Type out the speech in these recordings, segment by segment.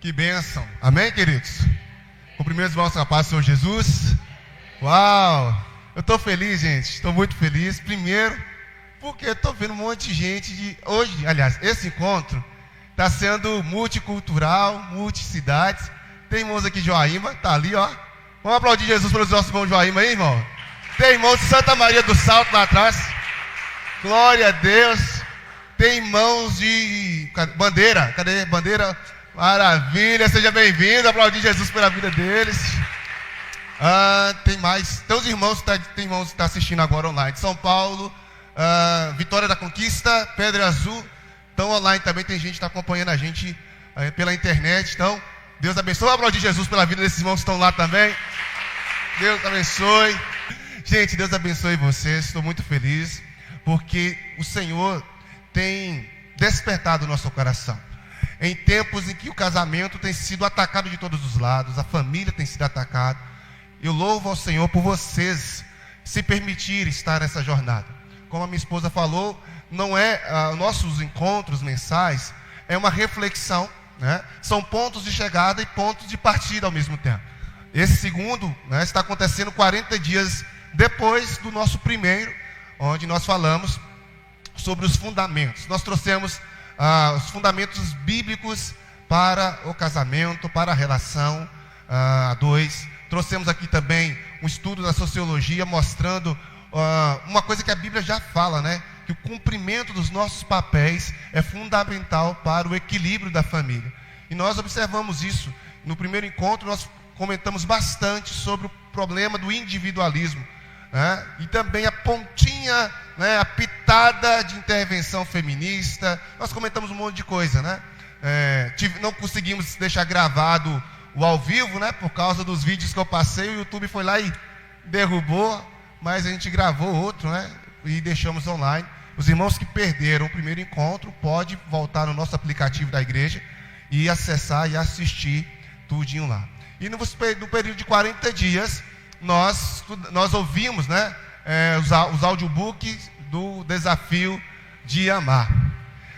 Que bênção. Amém, queridos? Cumprimento os irmãos com a paz do Senhor Jesus. Uau! Eu estou feliz, gente. Estou muito feliz. Primeiro, porque estou vendo um monte de gente hoje, aliás, esse encontro está sendo multicultural, multicidades. Tem irmãos aqui de Joaíma, tá ali, ó. Vamos aplaudir Jesus pelos nossos irmãos de Joaíma aí, irmão? Tem irmãos de Santa Maria do Salto lá atrás. Glória a Deus. Tem irmãos de Bandeira. Cadê Bandeira? Maravilha, seja bem-vindo. Aplaudir Jesus pela vida deles. Tem mais. Tem irmãos que estão assistindo agora online. De São Paulo, Vitória da Conquista, Pedra Azul. Então online também tem gente que está acompanhando a gente pela internet. Então, Deus abençoe. Aplaudir Jesus pela vida desses irmãos que estão lá também. Deus abençoe. Gente, Deus abençoe vocês. Estou muito feliz porque o Senhor tem despertado o nosso coração. Em tempos em que o casamento tem sido atacado de todos os lados, a família tem sido atacada, eu louvo ao Senhor por vocês se permitirem estar nessa jornada. Como a minha esposa falou, não é nossos encontros mensais, é uma reflexão, né? São pontos de chegada e pontos de partida ao mesmo tempo. Esse segundo, né, está acontecendo 40 dias depois do nosso primeiro, onde nós falamos sobre os fundamentos. Nós trouxemos os fundamentos bíblicos para o casamento, para a relação a dois. Trouxemos aqui também um estudo da sociologia mostrando uma coisa que a Bíblia já fala, né? Que o cumprimento dos nossos papéis é fundamental para o equilíbrio da família. E nós observamos isso. No primeiro encontro nós comentamos bastante sobre o problema do individualismo, né? E também a pontinha, né, a pitada de intervenção feminista. Nós comentamos um monte de coisa, né? Não conseguimos deixar gravado o ao vivo, né, por causa dos vídeos que eu passei. O YouTube foi lá e derrubou, mas a gente gravou outro, né, e deixamos online. Os irmãos que perderam o primeiro encontro podem voltar no nosso aplicativo da igreja e acessar e assistir tudinho lá. E no período de 40 dias nós ouvimos, né, os audiobooks do desafio de amar.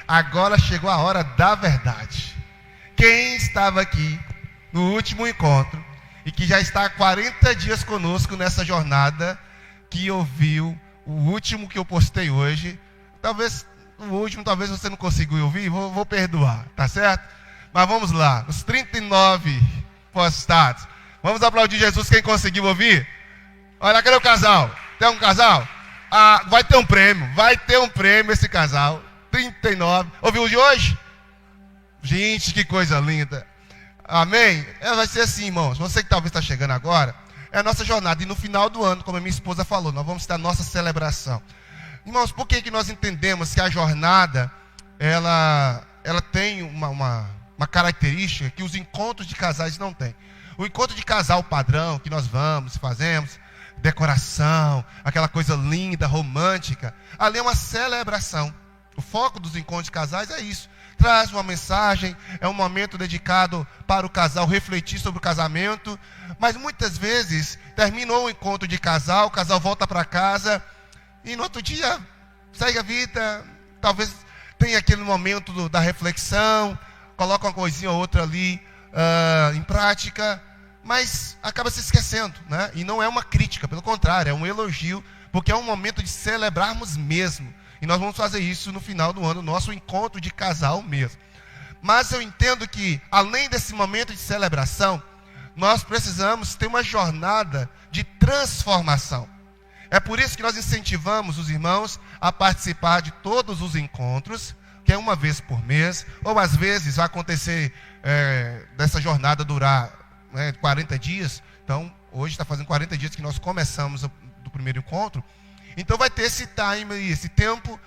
Agora chegou a hora da verdade. Quem estava aqui no último encontro e que já está há 40 dias conosco nessa jornada, que ouviu o último que eu postei hoje, talvez você não conseguiu ouvir, vou perdoar, tá certo? Mas vamos lá, os 39 postados. Vamos aplaudir Jesus quem conseguiu ouvir? Olha, cadê o casal? Tem um casal? Vai ter um prêmio esse casal. 39. Ouviu o de hoje? Gente, que coisa linda. Amém? Vai ser assim, irmãos. Você que talvez está chegando agora, é a nossa jornada. E no final do ano, como a minha esposa falou, nós vamos ter a nossa celebração. Irmãos, por que nós entendemos que a jornada, ela tem uma característica que os encontros de casais não têm? O encontro de casal padrão que nós fazemos, decoração, aquela coisa linda, romântica, ali é uma celebração. O foco dos encontros de casais é isso. Traz uma mensagem, é um momento dedicado para o casal refletir sobre o casamento. Mas muitas vezes terminou o encontro de casal, o casal volta para casa e no outro dia segue a vida. Talvez tenha aquele momento da reflexão, coloca uma coisinha ou outra ali em prática, mas acaba se esquecendo, né? E não é uma crítica, pelo contrário, é um elogio, porque é um momento de celebrarmos mesmo. E nós vamos fazer isso no final do ano, nosso encontro de casal mesmo. Mas eu entendo que, além desse momento de celebração, nós precisamos ter uma jornada de transformação. É por isso que nós incentivamos os irmãos a participar de todos os encontros, que é uma vez por mês, ou às vezes vai acontecer dessa jornada durar 40 dias. Então, hoje está fazendo 40 dias que nós começamos do primeiro encontro. Então vai ter esse time, esse tempo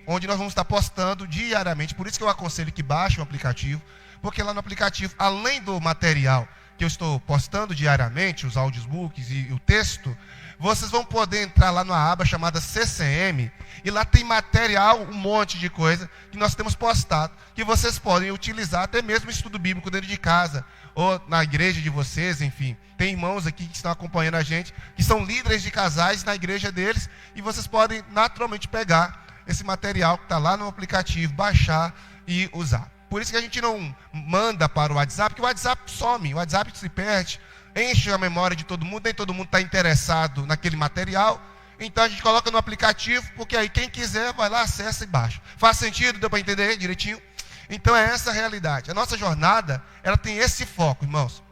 onde nós vamos estar postando diariamente. Por isso que eu aconselho que baixe o aplicativo, porque lá no aplicativo, além do material que eu estou postando diariamente, os audiobooks e o texto, vocês vão poder entrar lá numa aba chamada CCM, e lá tem material, um monte de coisa que nós temos postado, que vocês podem utilizar até mesmo estudo bíblico dentro de casa, ou na igreja de vocês, enfim. Tem irmãos aqui que estão acompanhando a gente, que são líderes de casais na igreja deles, e vocês podem naturalmente pegar esse material que está lá no aplicativo, baixar e usar. Por isso que a gente não manda para o WhatsApp, porque o WhatsApp some, o WhatsApp se perde, enche a memória de todo mundo, nem todo mundo está interessado naquele material. Então a gente coloca no aplicativo, porque aí quem quiser vai lá, acessa e baixa. Faz sentido? Deu para entender direitinho? Então é essa a realidade. A nossa jornada, ela tem esse foco, irmãos.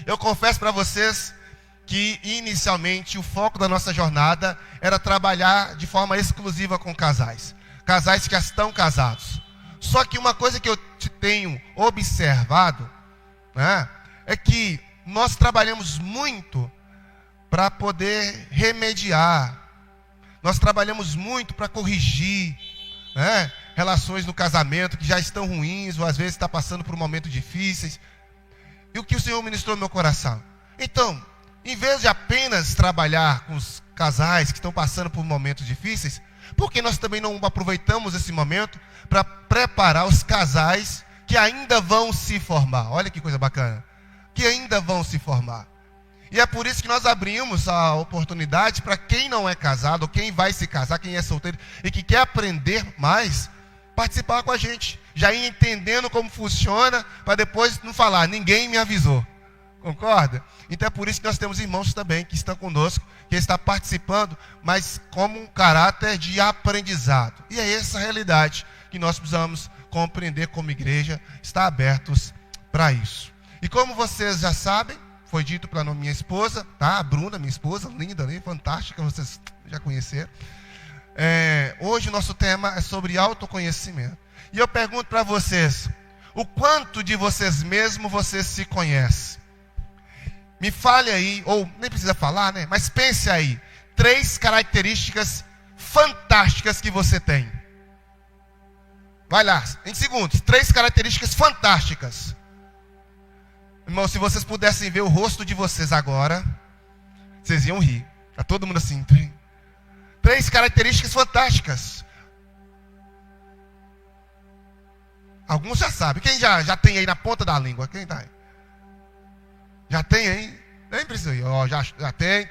Eu confesso para vocês que inicialmente o foco da nossa jornada era trabalhar de forma exclusiva com casais. Casais que já estão casados. Só que uma coisa que eu tenho observado, né, é que nós trabalhamos muito para poder remediar. Nós trabalhamos muito para corrigir, né, relações no casamento que já estão ruins, ou às vezes está passando por momentos difíceis. E o que o Senhor ministrou no meu coração? Então, em vez de apenas trabalhar com os casais que estão passando por momentos difíceis, por que nós também não aproveitamos esse momento para preparar os casais que ainda vão se formar? Olha que coisa bacana. Que ainda vão se formar. E é por isso que nós abrimos a oportunidade para quem não é casado, ou quem vai se casar, quem é solteiro e que quer aprender mais, participar com a gente. Já ir entendendo como funciona, para depois não falar, ninguém me avisou. Concorda? Então é por isso que nós temos irmãos também que estão conosco, que estão participando, mas como um caráter de aprendizado. E é essa a realidade que nós precisamos compreender como igreja, estar abertos para isso. E como vocês já sabem, foi dito pela minha esposa, tá? A Bruna, minha esposa, linda, né? Fantástica, vocês já conheceram. Hoje o nosso tema é sobre autoconhecimento. E eu pergunto para vocês, o quanto de vocês mesmos vocês se conhecem? Me fale aí, ou nem precisa falar, né? Mas pense aí, 3 características fantásticas que você tem. Vai lá, em segundos, 3 características fantásticas. Irmão, se vocês pudessem ver o rosto de vocês agora, vocês iam rir. Está todo mundo assim. 3 características fantásticas. Alguns já sabem. Quem já tem aí na ponta da língua? Quem está aí? Já tem aí? Nem precisa ir. Oh, já tem.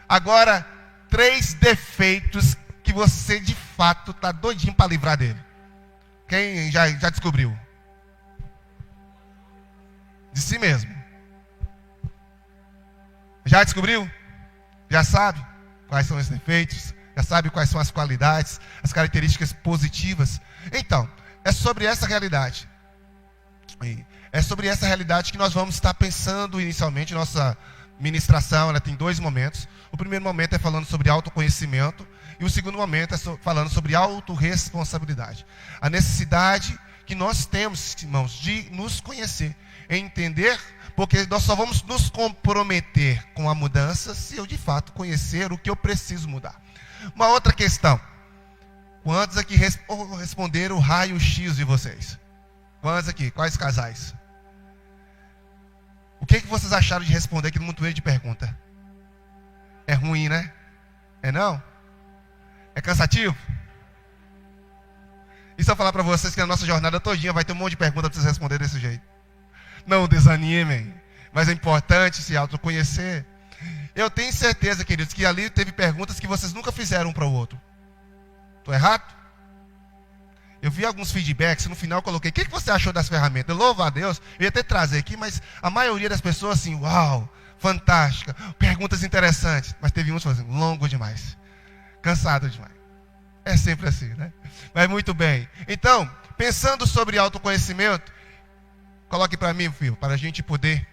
Agora, 3 defeitos que você de fato está doidinho para livrar dele. Quem já descobriu? De si mesmo. Já descobriu? Já sabe quais são os defeitos? Já sabe quais são as qualidades, as características positivas? Então, é sobre essa realidade. É sobre essa realidade que nós vamos estar pensando inicialmente. Nossa ministração, ela tem 2 momentos. O primeiro momento é falando sobre autoconhecimento. E o segundo momento é falando sobre autorresponsabilidade. A necessidade que nós temos, irmãos, de nos conhecer, entender, porque nós só vamos nos comprometer com a mudança se eu de fato conhecer o que eu preciso mudar. Uma outra questão. Quantos aqui responderam o raio-x de vocês? Quantos aqui? Quais casais? O que vocês acharam de responder aqui no montoeiro de pergunta? É ruim, né? É não? É cansativo? E se eu falar para vocês que na nossa jornada todinha vai ter um monte de perguntas para vocês responderem desse jeito? Não desanimem, mas é importante se autoconhecer. Eu tenho certeza, queridos, que ali teve perguntas que vocês nunca fizeram um para o outro. Estou errado? Eu vi alguns feedbacks, no final eu coloquei, o que você achou das ferramentas? Eu louvo a Deus, eu ia até trazer aqui, mas a maioria das pessoas assim, uau, fantástica, perguntas interessantes. Mas teve uns fazendo, longo demais, cansado demais. É sempre assim, né? Mas muito bem. Então, pensando sobre autoconhecimento, coloque para mim, filho, para a gente poder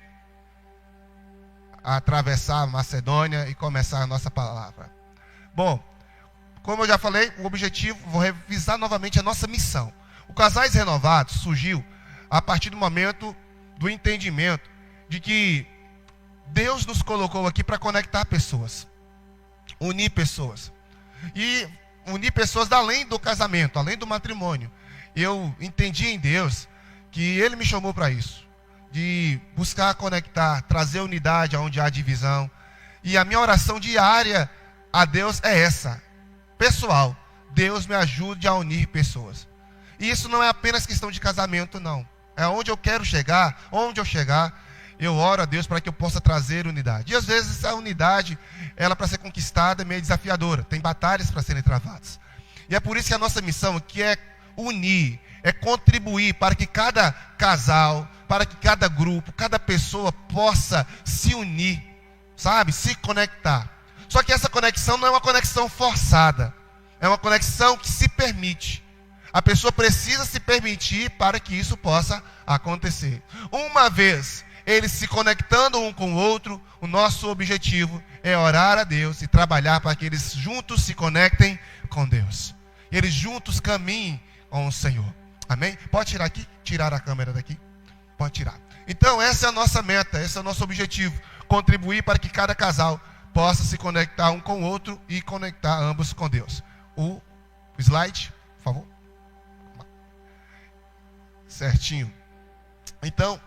atravessar a Macedônia e começar a nossa palavra. Bom, como eu já falei, o objetivo, vou revisar novamente a nossa missão. O Casais Renovados surgiu a partir do momento do entendimento de que Deus nos colocou aqui para conectar pessoas, unir pessoas. E unir pessoas além do casamento, além do matrimônio. Eu entendi em Deus que Ele me chamou para isso, de buscar conectar, trazer unidade onde há divisão. E a minha oração diária a Deus é essa, pessoal, Deus me ajude a unir pessoas. E isso não é apenas questão de casamento, não. É onde eu quero chegar, onde eu chegar, eu oro a Deus para que eu possa trazer unidade. E às vezes essa unidade, ela para ser conquistada é meio desafiadora. Tem batalhas para serem travadas. E é por isso que a nossa missão aqui é unir, é contribuir para que cada casal, para que cada grupo, cada pessoa possa se unir, sabe? Se conectar. Só que essa conexão não é uma conexão forçada, é uma conexão que se permite. A pessoa precisa se permitir para que isso possa acontecer. Uma vez eles se conectando um com o outro, o nosso objetivo é orar a Deus e trabalhar para que eles juntos se conectem com Deus. Eles juntos caminhem com o Senhor. Amém? Pode tirar aqui? Tirar a câmera daqui? Pode tirar. Então essa é a nossa meta, esse é o nosso objetivo. Contribuir para que cada casal possa se conectar um com o outro e conectar ambos com Deus. O slide, por favor. Certinho. Então,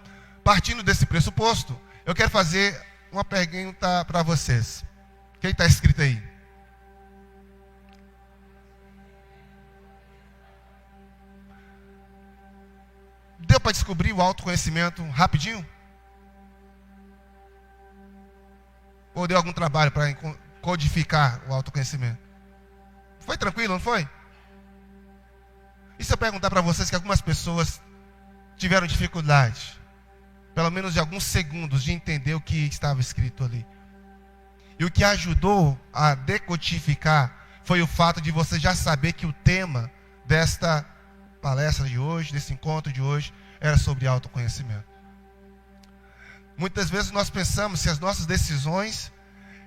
partindo desse pressuposto, eu quero fazer uma pergunta para vocês. O que está escrito aí? Deu para descobrir o autoconhecimento rapidinho? Ou deu algum trabalho para codificar o autoconhecimento? Foi tranquilo, não foi? E se eu perguntar para vocês que algumas pessoas tiveram dificuldade, pelo menos de alguns segundos, de entender o que estava escrito ali? E o que ajudou a decodificar foi o fato de você já saber que o tema desta palestra de hoje, desse encontro de hoje, era sobre autoconhecimento. Muitas vezes nós pensamos que as nossas decisões,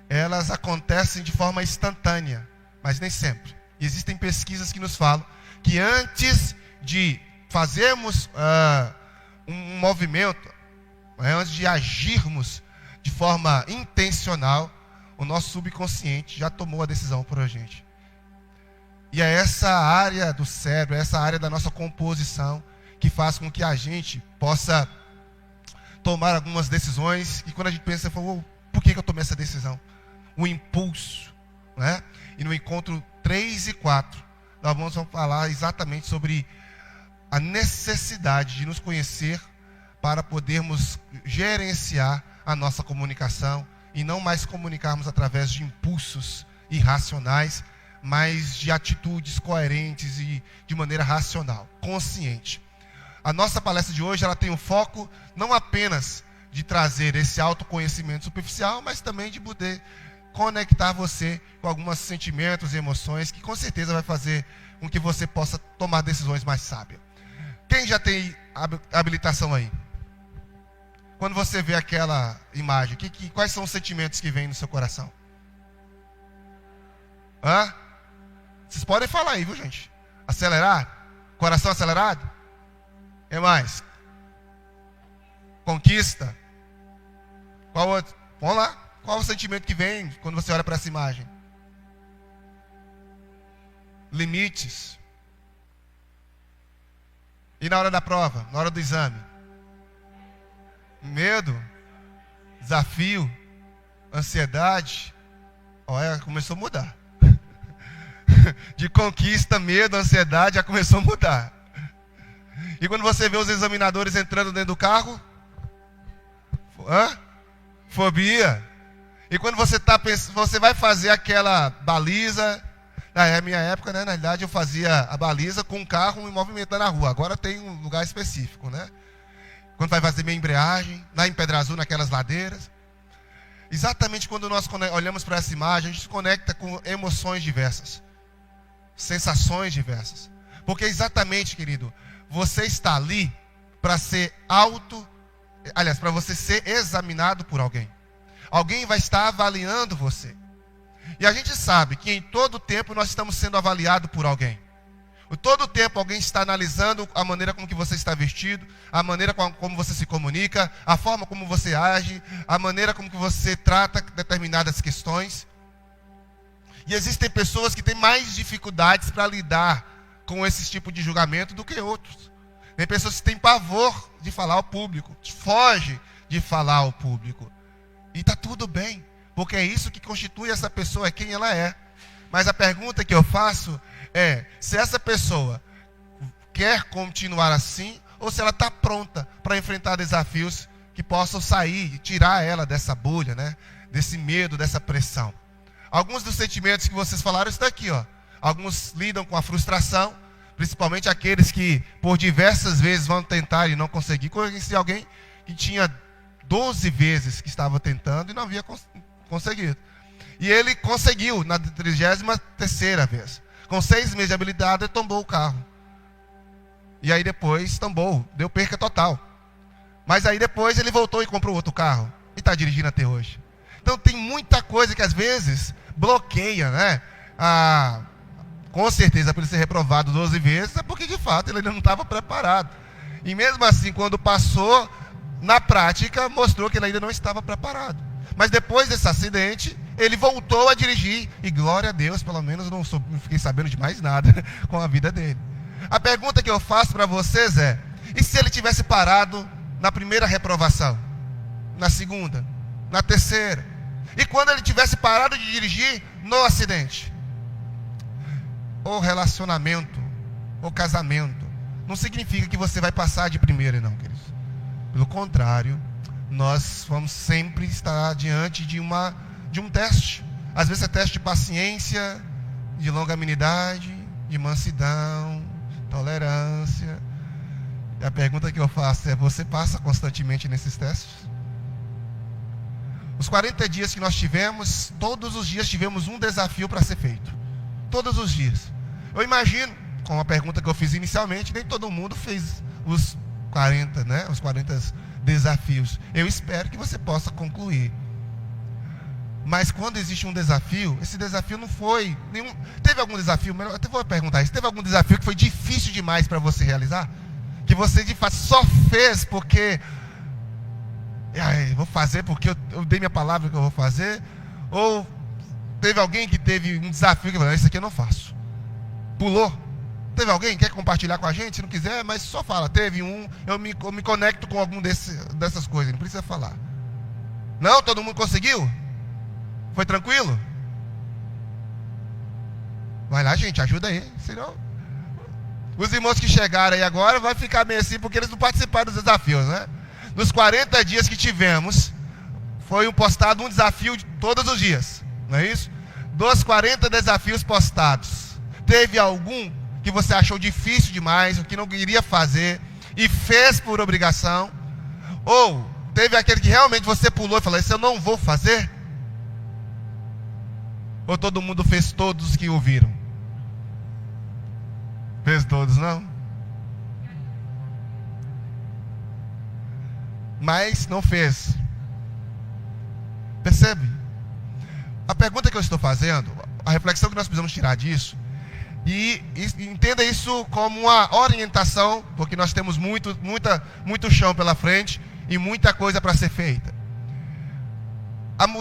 elas acontecem de forma instantânea, mas nem sempre. E existem pesquisas que nos falam que antes de fazermos um movimento, antes de agirmos de forma intencional, o nosso subconsciente já tomou a decisão por a gente. E é essa área do cérebro, essa área da nossa composição, que faz com que a gente possa tomar algumas decisões, e quando a gente pensa, por que eu tomei essa decisão? O impulso, né? E no encontro 3 e 4, nós vamos falar exatamente sobre a necessidade de nos conhecer para podermos gerenciar a nossa comunicação e não mais comunicarmos através de impulsos irracionais, mas de atitudes coerentes e de maneira racional, consciente. A nossa palestra de hoje, ela tem um foco não apenas de trazer esse autoconhecimento superficial, mas também de poder conectar você com alguns sentimentos e emoções que com certeza vai fazer com que você possa tomar decisões mais sábias. Quem já tem habilitação aí? Quando você vê aquela imagem, quais são os sentimentos que vêm no seu coração? Hã? Vocês podem falar aí, viu, gente? Acelerar? Coração acelerado? É mais? Conquista? Qual outro? Vamos lá. Qual o sentimento que vem quando você olha para essa imagem? Limites. E na hora da prova? Na hora do exame? Medo? Desafio? Ansiedade? Olha, começou a mudar. De conquista, medo, ansiedade, já começou a mudar. E quando você vê os examinadores entrando dentro do carro? Fobia. E quando você vai fazer aquela baliza, na minha época, né, na realidade, eu fazia a baliza com o carro em movimento na rua. Agora tem um lugar específico, né? Quando vai fazer minha embreagem, lá em Pedra Azul, naquelas ladeiras. Exatamente quando nós olhamos para essa imagem, a gente se conecta com emoções diversas, sensações diversas. Porque exatamente, querido, você está ali para para você ser examinado por alguém. Alguém vai estar avaliando você. E a gente sabe que em todo tempo nós estamos sendo avaliados por alguém. Em todo tempo alguém está analisando a maneira como que você está vestido, a maneira como você se comunica, a forma como você age, a maneira como que você trata determinadas questões. E existem pessoas que têm mais dificuldades para lidar com esse tipo de julgamento do que outros. Tem pessoas que têm pavor de falar ao público, foge de falar ao público. E está tudo bem, porque é isso que constitui essa pessoa, é quem ela é. Mas a pergunta que eu faço é, se essa pessoa quer continuar assim, ou se ela está pronta para enfrentar desafios que possam sair e tirar ela dessa bolha, né? Desse medo, dessa pressão. Alguns dos sentimentos que vocês falaram estão aqui, ó. Alguns lidam com a frustração, principalmente aqueles que por diversas vezes vão tentar e não conseguir. Conheci alguém que tinha 12 vezes que estava tentando e não havia conseguido. E ele conseguiu na 33ª vez. Com 6 meses de habilidade, ele tombou o carro. E aí depois tombou, deu perca total. Mas aí depois ele voltou e comprou outro carro. E está dirigindo até hoje. Então tem muita coisa que às vezes bloqueia, né? Com certeza, por ele ser reprovado 12 vezes, é porque de fato ele ainda não estava preparado. E mesmo assim, quando passou, na prática, mostrou que ele ainda não estava preparado. Mas depois desse acidente, ele voltou a dirigir. E glória a Deus, pelo menos não fiquei sabendo de mais nada com a vida dele. A pergunta que eu faço para vocês é: e se ele tivesse parado na primeira reprovação? Na segunda? Na terceira? E quando ele tivesse parado de dirigir no acidente? O relacionamento, o casamento, não significa que você vai passar de primeira, não, queridos. Pelo contrário, nós vamos sempre estar diante de um teste. Às vezes é teste de paciência, de longanimidade, de mansidão, tolerância. E a pergunta que eu faço é: você passa constantemente nesses testes? Os 40 dias que nós tivemos, todos os dias tivemos um desafio para ser feito. Todos os dias. Eu imagino, com a pergunta que eu fiz inicialmente, nem todo mundo fez os 40, né? Os 40 desafios. Eu espero que você possa concluir. Mas quando existe um desafio, esse desafio não foi nenhum. Teve algum desafio? Eu até vou perguntar isso. Teve algum desafio que foi difícil demais para você realizar? Que você de fato só fez porque vou fazer porque eu dei minha palavra que eu vou fazer? Ou teve alguém que teve um desafio que falou: isso aqui eu não faço? Pulou? Teve alguém que quer compartilhar com a gente? Se não quiser, mas só fala. Teve um, eu me conecto com algum dessas coisas, não precisa falar. Não? Todo mundo conseguiu? Foi tranquilo? Vai lá, gente, ajuda aí. Senão, os irmãos que chegaram aí agora vai ficar meio assim porque eles não participaram dos desafios, né? Nos 40 dias que tivemos, foi postado um desafio todos os dias, não é isso? Dos 40 desafios postados, teve algum que você achou difícil demais, o que não iria fazer e fez por obrigação? Ou teve aquele que realmente você pulou e falou: isso eu não vou fazer? Ou todo mundo fez todos que ouviram? Fez todos, não? Mas não fez. Percebe? A pergunta que eu estou fazendo, a reflexão que nós precisamos tirar disso, e entenda isso como uma orientação, porque nós temos muito chão pela frente e muita coisa para ser feita.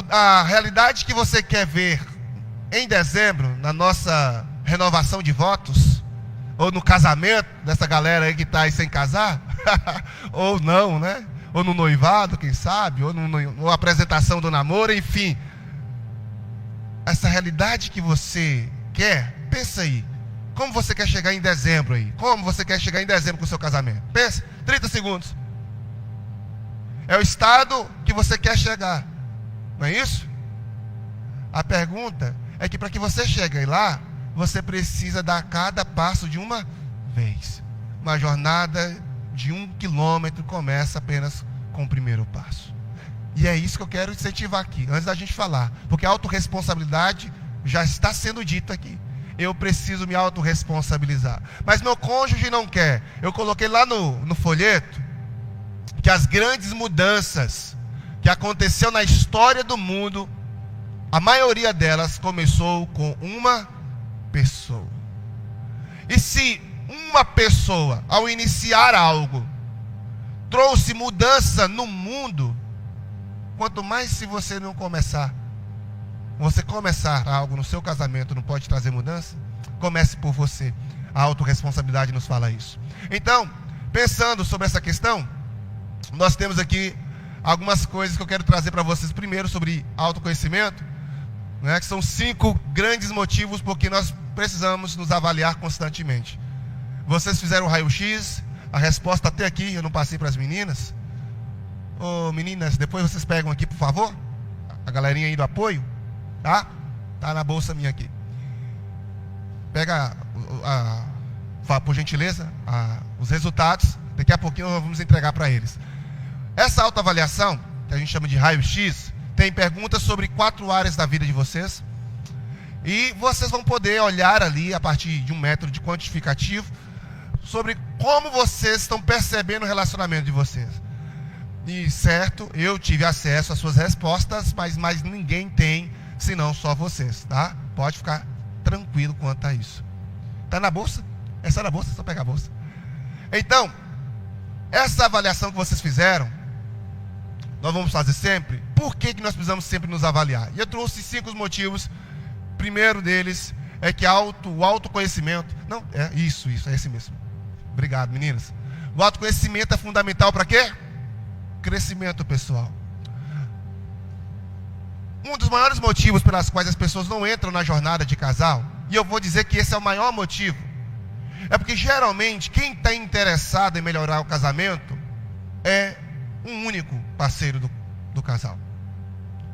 A realidade que você quer ver em dezembro, na nossa renovação de votos, ou no casamento dessa galera aí que está aí sem casar, ou não, né? Ou no noivado, quem sabe, ou na apresentação do namoro, enfim. Essa realidade que você quer, pensa aí. Como você quer chegar em dezembro aí? Como você quer chegar em dezembro com o seu casamento? Pensa, 30 segundos. É o estado que você quer chegar, não é isso? A pergunta é que para que você chegue lá, você precisa dar cada passo de uma vez. Uma jornada de 1 quilômetro começa apenas com o primeiro passo. E é isso que eu quero incentivar aqui, antes da gente falar. Porque a autorresponsabilidade já está sendo dita aqui. Eu preciso me autorresponsabilizar. Mas meu cônjuge não quer. Eu coloquei lá no folheto que as grandes mudanças que aconteceu na história do mundo, a maioria delas começou com uma pessoa. E se uma pessoa, ao iniciar algo, trouxe mudança no mundo, quanto mais se você não começar. Você começar algo no seu casamento não pode trazer mudança? Comece por você. A autorresponsabilidade nos fala isso. Então, pensando sobre essa questão, nós temos aqui algumas coisas que eu quero trazer para vocês. Primeiro, sobre autoconhecimento, né, que são 5 grandes motivos porque nós precisamos nos avaliar constantemente. Vocês fizeram o raio-x, a resposta até aqui, eu não passei para as meninas. Ô meninas, depois vocês pegam aqui, por favor. A galerinha aí do apoio, tá? Tá na bolsa minha aqui. Pega por gentileza, os resultados. Daqui a pouquinho nós vamos entregar para eles. Essa autoavaliação, que a gente chama de raio-x, tem perguntas sobre 4 áreas da vida de vocês. E vocês vão poder olhar ali, a partir de um método de quantificativo, sobre como vocês estão percebendo o relacionamento de vocês. E certo, eu tive acesso às suas respostas, mas ninguém tem, senão só vocês, tá? Pode ficar tranquilo quanto a isso. Tá na bolsa? Essa é na bolsa, só pegar a bolsa. Então, essa avaliação que vocês fizeram, nós vamos fazer sempre. Por que nós precisamos sempre nos avaliar? E eu trouxe 5 motivos. Primeiro deles é que o autoconhecimento... Não, é isso, é esse mesmo. Obrigado, meninas. O autoconhecimento é fundamental para quê? Crescimento pessoal. Um dos maiores motivos pelas quais as pessoas não entram na jornada de casal, e eu vou dizer que esse é o maior motivo, é porque geralmente quem está interessado em melhorar o casamento é um único parceiro do casal.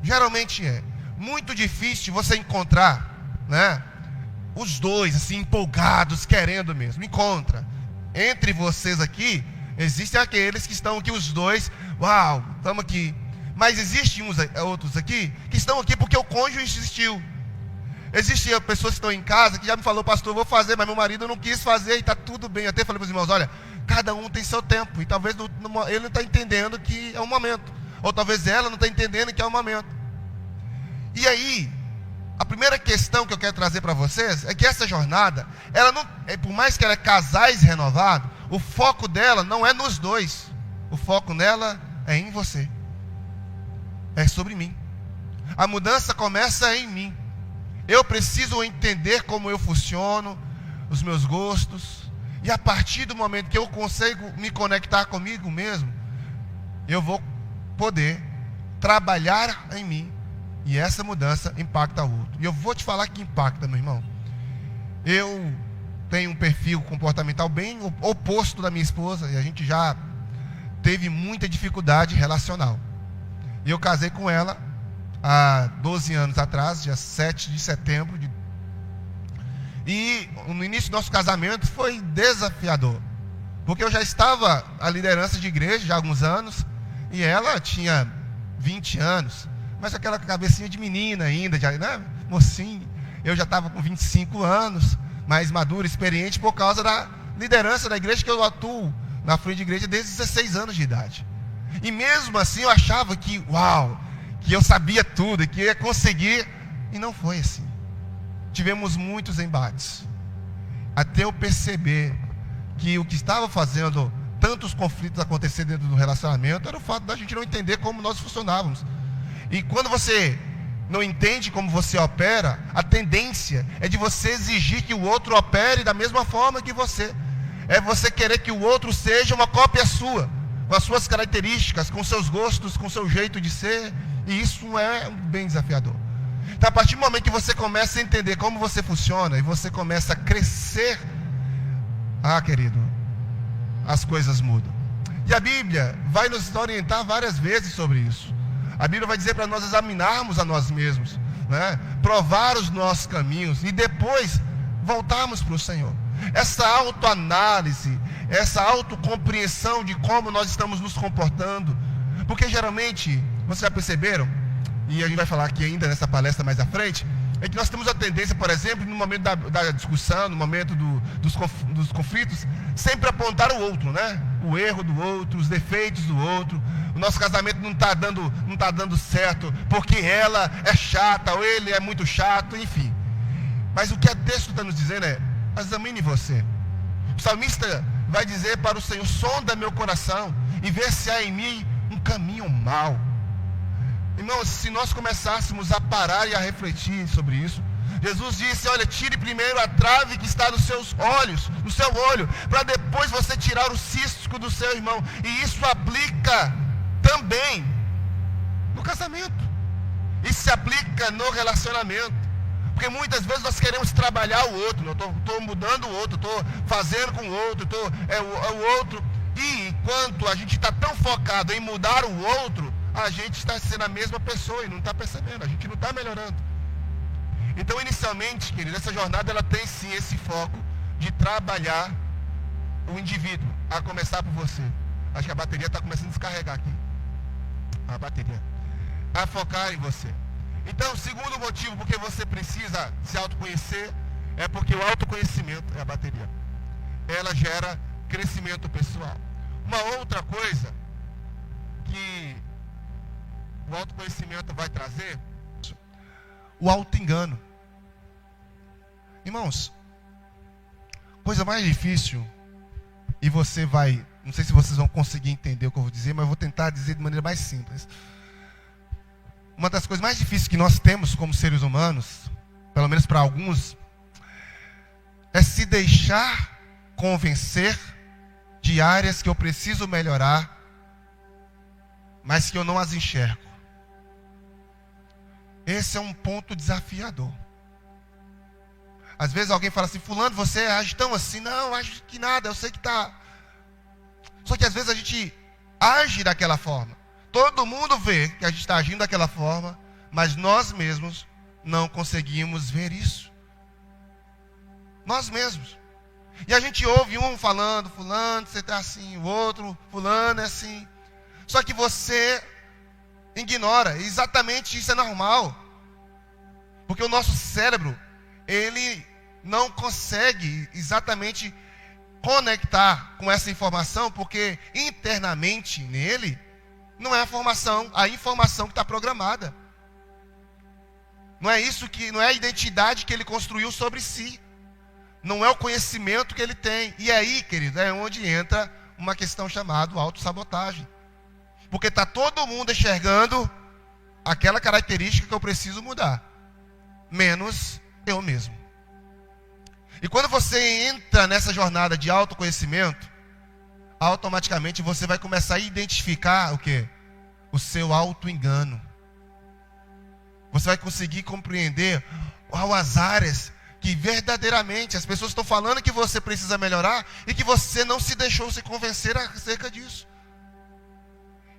Geralmente é muito difícil você encontrar, né, os dois assim empolgados, querendo mesmo. Encontra. Entre vocês aqui, existem aqueles que estão aqui, os dois, uau, estamos aqui. Mas existem outros aqui que estão aqui porque o cônjuge insistiu. Existem pessoas que estão em casa que já me falou, pastor, eu vou fazer, mas meu marido não quis fazer e está tudo bem. Eu até falei para os irmãos, olha, cada um tem seu tempo. E talvez ele não está entendendo que é um momento. Ou talvez ela não está entendendo que é um momento. E aí, a primeira questão que eu quero trazer para vocês é que essa jornada, ela não, por mais que ela é casais renovados, o foco dela não é nos dois. O foco nela é em você. É sobre mim. A mudança começa em mim. Eu preciso entender como eu funciono, os meus gostos. E a partir do momento que eu consigo me conectar comigo mesmo, eu vou poder trabalhar em mim. E essa mudança impacta o outro. E eu vou te falar que impacta, meu irmão. Eu tenho um perfil comportamental bem oposto da minha esposa. E a gente já teve muita dificuldade relacional. E eu casei com ela há 12 anos atrás, dia 7 de setembro. E no início do nosso casamento foi desafiador. Porque eu já estava à liderança de igreja já há alguns anos. E ela tinha 20 anos. Mas aquela cabecinha de menina ainda, já, né? Mocinho. Eu já estava com 25 anos, mais maduro, experiente, por causa da liderança da igreja, que eu atuo na frente de igreja desde 16 anos de idade. E mesmo assim eu achava que, uau, que eu sabia tudo, que ia conseguir. E não foi assim. Tivemos muitos embates. Até eu perceber que o que estava fazendo tantos conflitos acontecer dentro do relacionamento era o fato da gente não entender como nós funcionávamos. E quando você não entende como você opera, a tendência é de você exigir que o outro opere da mesma forma que você. É você querer que o outro seja uma cópia sua, com as suas características, com seus gostos, com seu jeito de ser. E isso é bem desafiador. Então, a partir do momento que você começa a entender como você funciona, e você começa a crescer, querido, as coisas mudam. E a Bíblia vai nos orientar várias vezes sobre isso. A Bíblia vai dizer para nós examinarmos a nós mesmos, né? Provar os nossos caminhos e depois voltarmos para o Senhor. Essa autoanálise, essa autocompreensão de como nós estamos nos comportando. Porque geralmente, vocês já perceberam, e a gente vai falar aqui ainda nessa palestra mais à frente, é que nós temos a tendência, por exemplo, no momento da discussão, no momento dos conflitos, sempre apontar o outro, né? O erro do outro, os defeitos do outro. O nosso casamento não está dando certo porque ela é chata ou ele é muito chato, enfim. Mas o que o texto está nos dizendo é: examine você. O salmista vai dizer para o Senhor: sonda meu coração e vê se há em mim um caminho mau. Irmãos, se nós começássemos a parar e a refletir sobre isso, Jesus disse: olha, tire primeiro a trave que está nos seus olhos, no seu olho, para depois você tirar o cisco do seu irmão. E isso aplica também no casamento. Isso se aplica no relacionamento. Porque muitas vezes nós queremos trabalhar o outro. Eu estou mudando o outro, estou fazendo com o outro, o outro. E enquanto a gente está tão focado em mudar o outro, a gente está sendo a mesma pessoa e não está percebendo, a gente não está melhorando. Então, inicialmente, querido, essa jornada ela tem sim esse foco de trabalhar o indivíduo, a começar por você. Acho que a bateria está começando a descarregar aqui. A bateria. A focar em você. Então, o segundo motivo porque você precisa se autoconhecer é porque o autoconhecimento é a bateria. Ela gera crescimento pessoal. Uma outra coisa que o autoconhecimento vai trazer, o autoengano. Irmãos, coisa mais difícil, e você vai, não sei se vocês vão conseguir entender o que eu vou dizer, mas eu vou tentar dizer de maneira mais simples. Uma das coisas mais difíceis que nós temos como seres humanos, pelo menos para alguns, é se deixar convencer de áreas que eu preciso melhorar, mas que eu não as enxergo. Esse é um ponto desafiador. Às vezes alguém fala assim, fulano, você age tão assim. Não, acho que nada, eu sei que está. Só que às vezes a gente age daquela forma. Todo mundo vê que a gente está agindo daquela forma, mas nós mesmos não conseguimos ver isso. Nós mesmos. E a gente ouve um falando, fulano, você está assim, o outro, fulano é assim. Só que você ignora, exatamente isso é normal. Porque o nosso cérebro, ele não consegue exatamente conectar com essa informação, porque internamente nele, não é a informação que está programada. Não é isso que, não é a identidade que ele construiu sobre si. Não é o conhecimento que ele tem. E aí, querido, é onde entra uma questão chamada autossabotagem. Porque está todo mundo enxergando aquela característica que eu preciso mudar. Menos eu mesmo. E quando você entra nessa jornada de autoconhecimento, automaticamente você vai começar a identificar o quê? O seu autoengano. Você vai conseguir compreender quais as áreas que verdadeiramente as pessoas estão falando que você precisa melhorar e que você não se deixou se convencer acerca disso.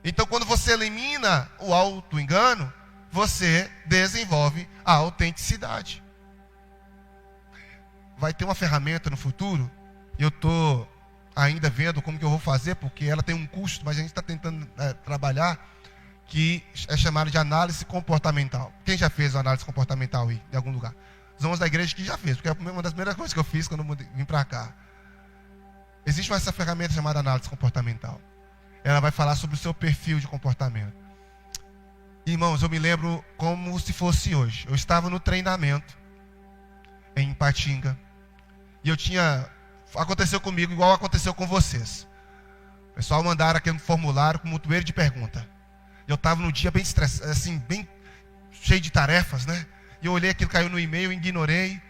Então, quando você elimina o autoengano, você desenvolve a autenticidade. Vai ter uma ferramenta no futuro, e eu estou ainda vendo como que eu vou fazer, porque ela tem um custo, mas a gente está tentando trabalhar, que é chamado de análise comportamental. Quem já fez uma análise comportamental aí, em algum lugar? Os irmãos da igreja que já fez, porque é uma das primeiras coisas que eu fiz quando eu vim para cá. Existe essa ferramenta chamada análise comportamental. Ela vai falar sobre o seu perfil de comportamento. Irmãos, eu me lembro como se fosse hoje. Eu estava no treinamento em Ipatinga. E aconteceu comigo igual aconteceu com vocês. O pessoal mandaram aquele formulário com um montoeiro de perguntas. Eu estava num dia bem estressado, assim, bem cheio de tarefas, né? E eu olhei aquilo, caiu no e-mail, ignorei.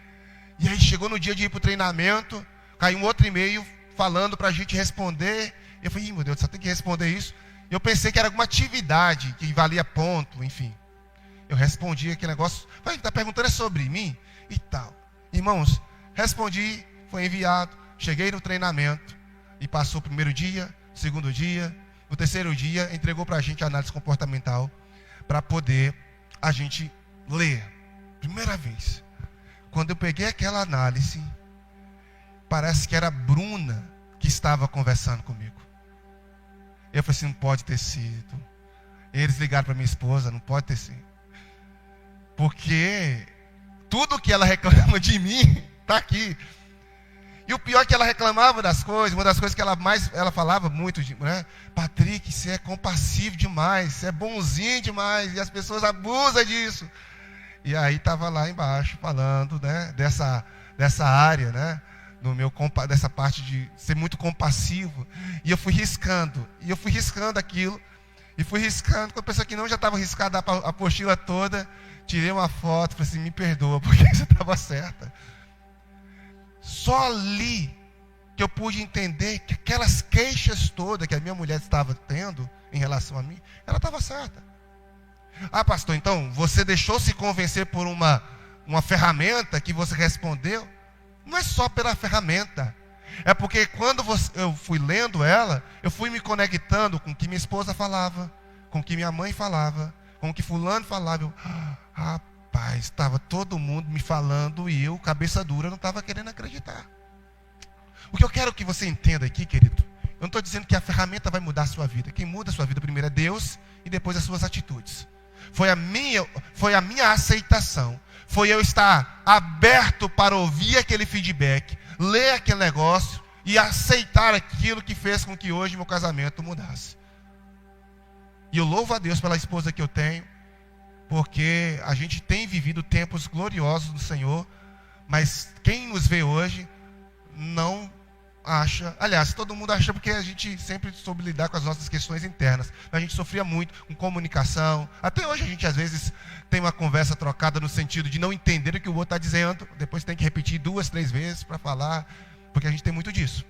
E aí chegou no dia de ir para o treinamento, caiu um outro e-mail falando para a gente responder. Eu falei, meu Deus, só tem que responder isso. E eu pensei que era alguma atividade que valia ponto, enfim. Eu respondi aquele negócio. Falei, está perguntando sobre mim? E tal. Irmãos, respondi, foi enviado. Cheguei no treinamento e passou o primeiro dia, segundo dia, o terceiro dia, entregou para a gente a análise comportamental para poder a gente ler. Primeira vez. Quando eu peguei aquela análise, parece que era a Bruna que estava conversando comigo. Eu falei assim, não pode ter sido. Eles ligaram para minha esposa, não pode ter sido. Porque tudo que ela reclama de mim está aqui. E o pior é que ela reclamava das coisas, uma das coisas que ela falava muito, né? Patrick, você é compassivo demais, você é bonzinho demais, e as pessoas abusam disso. E aí estava lá embaixo falando, né, dessa área, né? Dessa parte de ser muito compassivo. E eu fui riscando aquilo. E fui riscando. Quando a pessoa que não já estava riscada a apostila toda, tirei uma foto, falei assim, me perdoa, porque você estava certa. Só ali que eu pude entender que aquelas queixas todas que a minha mulher estava tendo em relação a mim, ela estava certa. Ah, pastor, então você deixou se convencer por uma ferramenta que você respondeu? Não é só pela ferramenta. É porque quando eu fui lendo ela, eu fui me conectando com o que minha esposa falava, com o que minha mãe falava, com o que fulano falava. Eu, rapaz, estava todo mundo me falando e eu, cabeça dura, não estava querendo acreditar. quero que você entenda aqui, querido. Eu não estou dizendo que a ferramenta vai mudar a sua vida. Quem muda a sua vida primeiro é Deus e depois as suas atitudes. Foi a minha aceitação. Foi eu estar aberto para ouvir aquele feedback, ler aquele negócio e aceitar aquilo que fez com que hoje meu casamento mudasse. E eu louvo a Deus pela esposa que eu tenho, porque a gente tem vivido tempos gloriosos no Senhor, mas quem nos vê hoje não acha, aliás, todo mundo acha, porque a gente sempre soube lidar com as nossas questões internas. A gente sofria muito com comunicação. Até hoje a gente às vezes tem uma conversa trocada no sentido de não entender o que o outro está dizendo. Depois tem que repetir 2, 3 vezes para falar, porque a gente tem muito disso.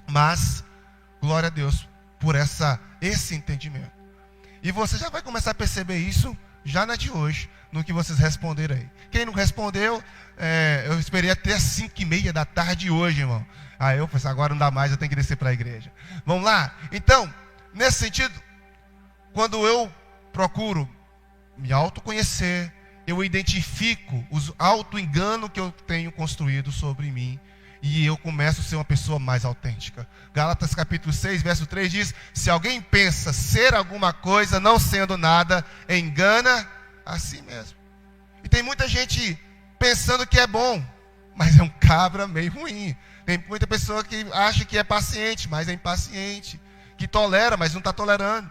Mas, glória a Deus por esse entendimento. E você já vai começar a perceber isso já na de hoje, no que vocês responderam aí. Quem não respondeu, eu esperei até as 5h30 da tarde hoje, irmão. Aí eu pensei, agora não dá mais, eu tenho que descer para a igreja. Vamos lá? Então, nesse sentido, quando eu procuro me autoconhecer, eu identifico os auto-engano que eu tenho construído sobre mim, e eu começo a ser uma pessoa mais autêntica. Gálatas capítulo 6, verso 3 diz: se alguém pensa ser alguma coisa, não sendo nada, engana a si mesmo. E tem muita gente pensando que é bom, mas é um cabra meio ruim. Tem muita pessoa que acha que é paciente, mas é impaciente. Que tolera, mas não está tolerando.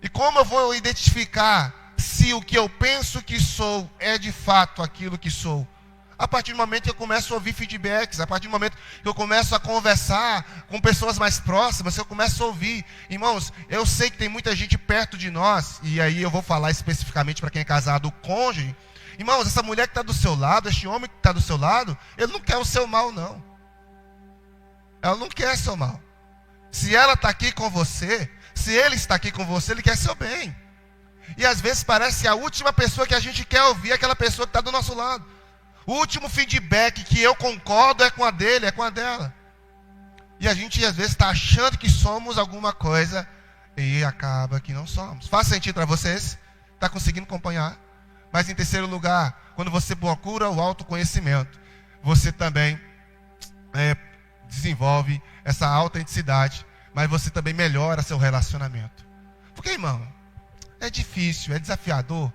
E como eu vou identificar se o que eu penso que sou é de fato aquilo que sou? A partir do momento que eu começo a ouvir feedbacks, a partir do momento que eu começo a conversar com pessoas mais próximas, eu começo a ouvir. Irmãos, eu sei que tem muita gente perto de nós, e aí eu vou falar especificamente para quem é casado, o cônjuge. Irmãos, essa mulher que está do seu lado, este homem que está do seu lado, ele não quer o seu mal, não. Ela não quer seu mal. Se ela está aqui com você, se ele está aqui com você, ele quer seu bem. E às vezes parece que a última pessoa que a gente quer ouvir é aquela pessoa que está do nosso lado. O último feedback que eu concordo é com a dele, é com a dela. E a gente às vezes está achando que somos alguma coisa e acaba que não somos. Faz sentido para vocês? Está conseguindo acompanhar? Mas em terceiro lugar, quando você procura o autoconhecimento, você também desenvolve essa autenticidade, mas você também melhora seu relacionamento. Porque, irmão, é difícil, é desafiador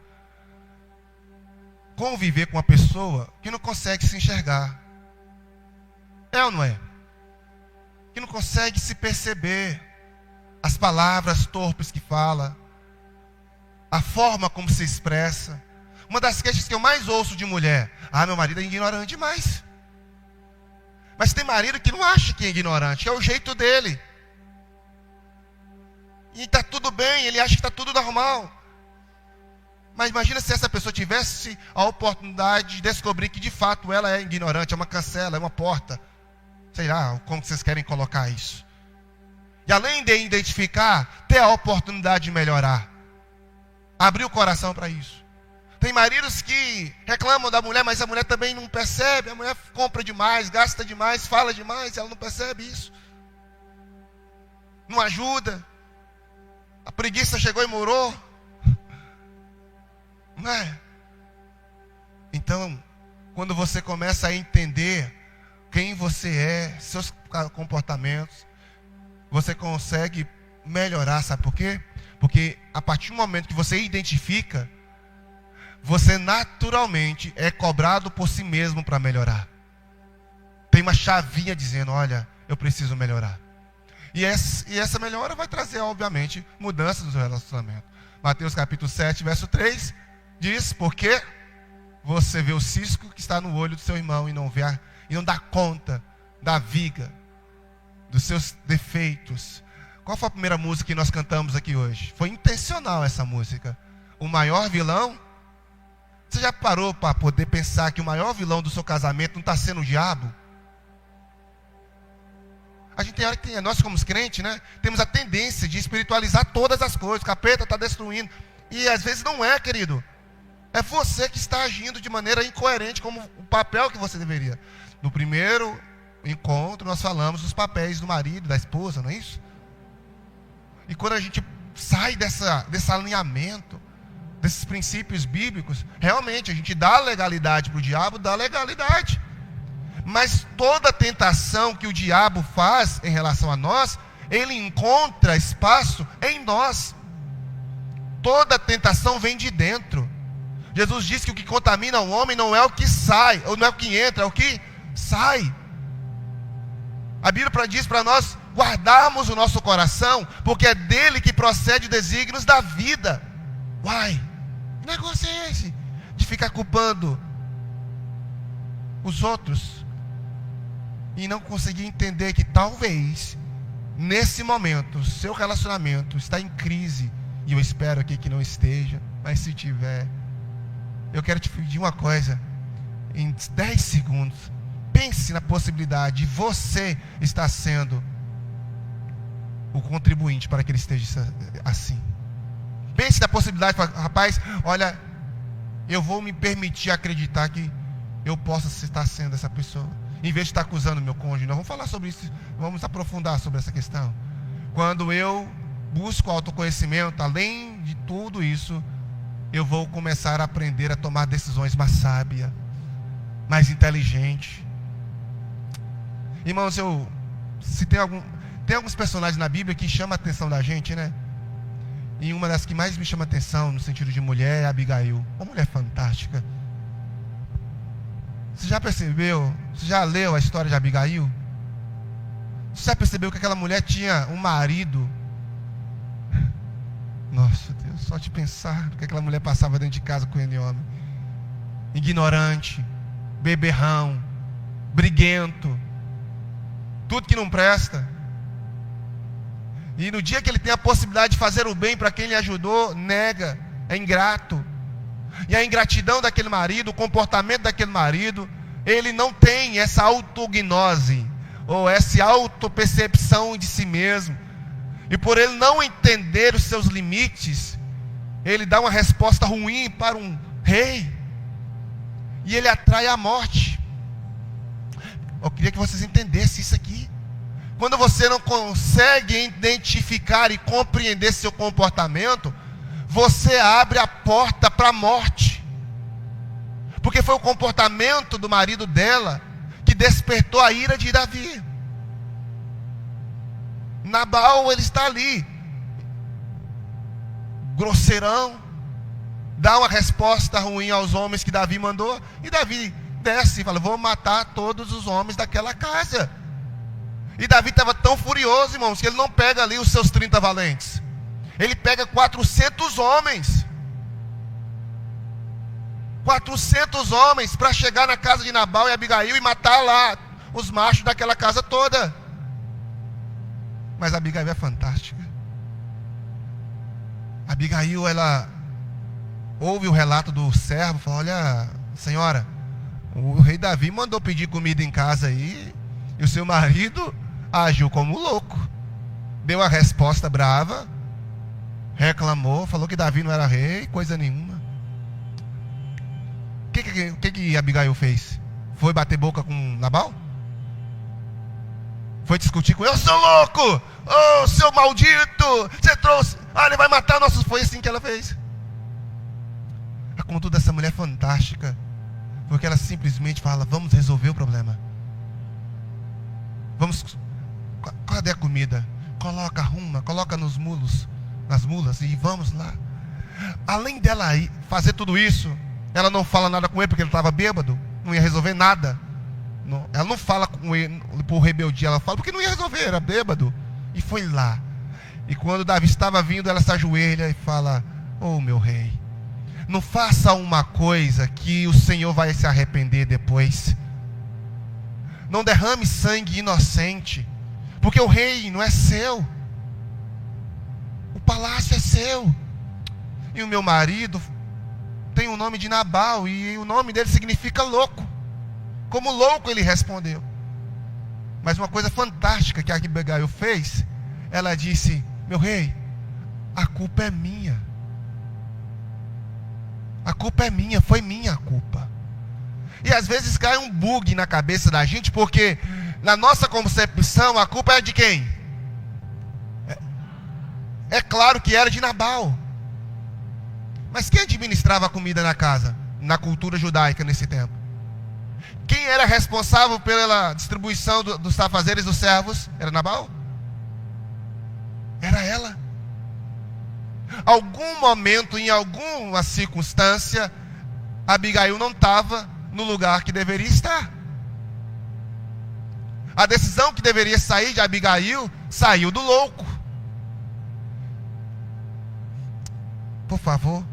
conviver com uma pessoa que não consegue se enxergar. É ou não é? Que não consegue se perceber. As palavras torpes que fala, a forma como se expressa. Uma das queixas que eu mais ouço de mulher: ah, meu marido é ignorante demais. Mas tem marido que não acha que é ignorante, é o jeito dele. E está tudo bem, ele acha que está tudo normal. Mas imagina se essa pessoa tivesse a oportunidade de descobrir que de fato ela é ignorante, é uma cancela, é uma porta. Sei lá, como vocês querem colocar isso. E além de identificar, ter a oportunidade de melhorar. Abrir o coração para isso. Tem maridos que reclamam da mulher, mas a mulher também não percebe. A mulher compra demais, gasta demais, fala demais, ela não percebe isso. Não ajuda. A preguiça chegou e morou. Não é? Então, quando você começa a entender quem você é, seus comportamentos, você consegue melhorar, sabe por quê? Porque a partir do momento que você identifica, você naturalmente é cobrado por si mesmo para melhorar. Tem uma chavinha dizendo: olha, eu preciso melhorar. E essa melhora vai trazer, obviamente, mudanças no seu relacionamento. Mateus capítulo 7, verso 3, diz: porque você vê o cisco que está no olho do seu irmão e não dá conta da viga, dos seus defeitos. Qual foi a primeira música que nós cantamos aqui hoje? Foi intencional essa música. O maior vilão. Você já parou para poder pensar que o maior vilão do seu casamento não está sendo o diabo? A gente tem hora que nós como crentes, né, temos a tendência de espiritualizar todas as coisas. O capeta está destruindo. E às vezes não é, querido. É você que está agindo de maneira incoerente como o papel que você deveria. No primeiro encontro nós falamos dos papéis do marido, da esposa, não é isso? E quando a gente sai desse alinhamento, desses princípios bíblicos, realmente a gente dá legalidade para o diabo, dá legalidade. Mas toda tentação que o diabo faz em relação a nós, ele encontra espaço em nós. Toda tentação vem de dentro. Jesus disse que o que contamina o homem não é o que sai, ou não é o que entra, é o que sai. A Bíblia diz para nós guardarmos o nosso coração, porque é dele que procede os desígnios da vida. Uai, que negócio é esse? De ficar culpando os outros e não conseguir entender que talvez nesse momento seu relacionamento está em crise. E eu espero aqui que não esteja, mas se tiver, eu quero te pedir uma coisa. Em 10 segundos, pense na possibilidade de você estar sendo o contribuinte para que ele esteja assim. Pense na possibilidade, rapaz, olha, eu vou me permitir acreditar que eu possa estar sendo essa pessoa, em vez de estar acusando meu cônjuge. Nós vamos falar sobre isso, vamos aprofundar sobre essa questão. Quando eu busco autoconhecimento, além de tudo isso, eu vou começar a aprender a tomar decisões mais sábias, mais inteligentes. Irmãos, se tem alguns personagens na Bíblia que chamam a atenção da gente, né? E uma das que mais me chama a atenção, no sentido de mulher, é Abigail. Uma mulher fantástica. Você já percebeu? Você já leu a história de Abigail? Você já percebeu que aquela mulher tinha um marido? Nossa Deus, só de pensar que aquela mulher passava dentro de casa com ele, homem. Ignorante, beberrão, briguento, tudo que não presta. E no dia que ele tem a possibilidade de fazer o bem para quem lhe ajudou, nega, é ingrato. E a ingratidão daquele marido, o comportamento daquele marido, ele não tem essa autognose, ou essa autopercepção de si mesmo. E por ele não entender os seus limites, ele dá uma resposta ruim para um rei. E ele atrai a morte. Eu queria que vocês entendessem isso aqui. Quando você não consegue identificar e compreender seu comportamento, você abre a porta para a morte. Porque foi o comportamento do marido dela que despertou a ira de Davi. Nabal, ele está ali, grosseirão, dá uma resposta ruim aos homens que Davi mandou, e Davi desce e fala: vou matar todos os homens daquela casa. E Davi estava tão furioso, irmãos, que ele não pega ali os seus 30 valentes, ele pega 400 homens. 400 homens para chegar na casa de Nabal e Abigail e matar lá os machos daquela casa toda. Mas Abigail é fantástica. Abigail, ela ouve o relato do servo, fala: olha, senhora, o rei Davi mandou pedir comida em casa aí, e o seu marido agiu como louco. Deu a resposta brava, reclamou, falou que Davi não era rei, coisa nenhuma. O que Abigail fez? Foi bater boca com Nabal? Foi discutir com ele: eu sou louco, oh, seu maldito, você trouxe, ele vai matar nossos. Foi assim que ela fez. Contudo, essa mulher é fantástica, porque ela simplesmente fala: vamos resolver o problema. Vamos, cadê a comida? Coloca, arruma, coloca nas mulas e vamos lá. Além dela fazer tudo isso, ela não fala nada com ele porque ele estava bêbado, não ia resolver nada. Ela não fala com ele por rebeldia, ela fala porque não ia resolver, era bêbado. E foi lá. E quando Davi estava vindo, ela se ajoelha e fala: oh, meu rei, não faça uma coisa que o Senhor vai se arrepender depois. Não derrame sangue inocente, porque o reino é seu, o palácio é seu, e o meu marido tem o nome de Nabal, e o nome dele significa louco. Como louco ele respondeu. Mas uma coisa fantástica que a Abigail fez, ela disse: meu rei, a culpa é minha. A culpa é minha, foi minha a culpa. E às vezes cai um bug na cabeça da gente, porque na nossa concepção a culpa é de quem? É claro que era de Nabal. Mas quem administrava a comida na casa, na cultura judaica nesse tempo? Quem era responsável pela distribuição dos afazeres dos servos? Era Nabal? Era ela. Algum momento, em alguma circunstância, Abigail não estava no lugar que deveria estar. A decisão que deveria sair de Abigail saiu do louco. Por favor,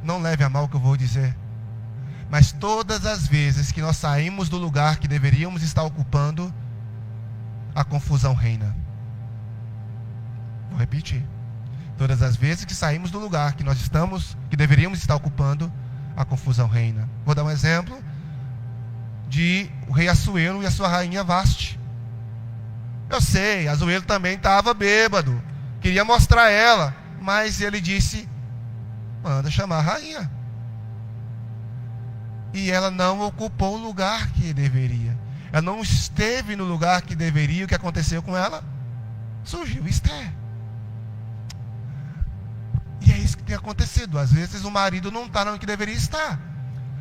não leve a mal o que eu vou dizer. Mas todas as vezes que nós saímos do lugar que deveríamos estar ocupando, a confusão reina. Vou repetir. Todas as vezes que saímos do lugar que deveríamos estar ocupando, a confusão reina. Vou dar um exemplo de o rei Assuero e a sua rainha Vaste. Eu sei, Assuero também estava bêbado, queria mostrar ela, mas ele disse: manda chamar a rainha. E ela não ocupou o lugar que deveria. Ela não esteve no lugar que deveria. O que aconteceu com ela? Surgiu Esther. E é isso que tem acontecido. Às vezes o marido não está no que deveria estar.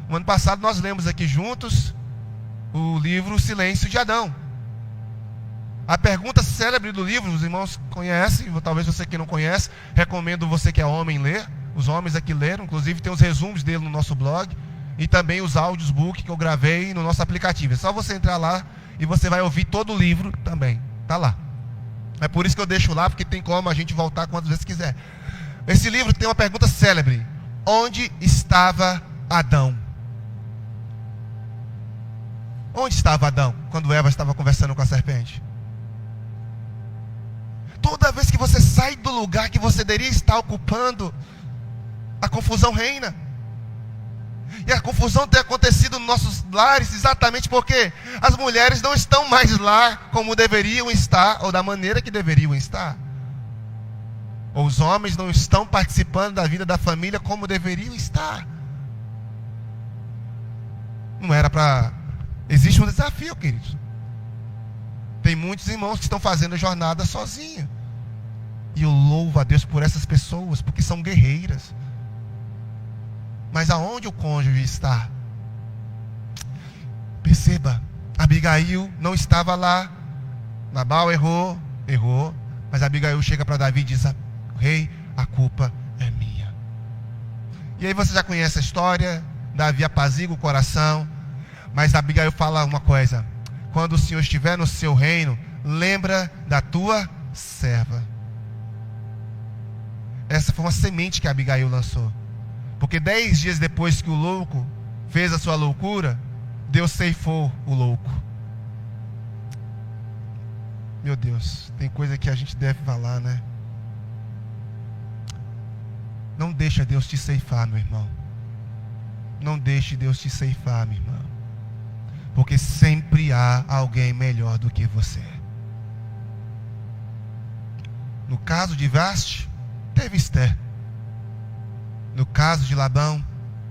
No ano passado nós lemos aqui juntos o livro O Silêncio de Adão. A pergunta célebre do livro, os irmãos conhecem, talvez você que não conhece, recomendo você que é homem ler. Os homens aqui leram, inclusive tem os resumos dele no nosso blog. E também os áudios book que eu gravei no nosso aplicativo. É só você entrar lá e você vai ouvir todo o livro também. Está lá. É por isso que eu deixo lá, porque tem como a gente voltar quantas vezes quiser. Esse livro tem uma pergunta célebre: onde estava Adão? Onde estava Adão quando Eva estava conversando com a serpente? Toda vez que você sai do lugar que você deveria estar ocupando, a confusão reina. E a confusão tem acontecido nos nossos lares exatamente porque as mulheres não estão mais lá como deveriam estar, ou da maneira que deveriam estar. Ou os homens não estão participando da vida da família como deveriam estar. Não era para... Existe um desafio, queridos. Tem muitos irmãos que estão fazendo a jornada sozinhos. E eu louvo a Deus por essas pessoas, porque são guerreiras. Mas aonde o cônjuge está? Perceba, Abigail não estava lá. Nabal errou. Mas Abigail chega para Davi e diz: rei, a culpa é minha. E aí você já conhece a história. Davi apazigua o coração. Mas Abigail fala uma coisa: quando o Senhor estiver no seu reino, lembra da tua serva. Essa foi uma semente que Abigail lançou. Porque 10 dias depois que o louco fez a sua loucura, Deus ceifou o louco. Meu Deus, tem coisa que a gente deve falar, né? Não deixa Deus te ceifar, meu irmão. Não deixe Deus te ceifar, minha irmã. Porque sempre há alguém melhor do que você. No caso de Vaste, teve Esther. No caso de Labão,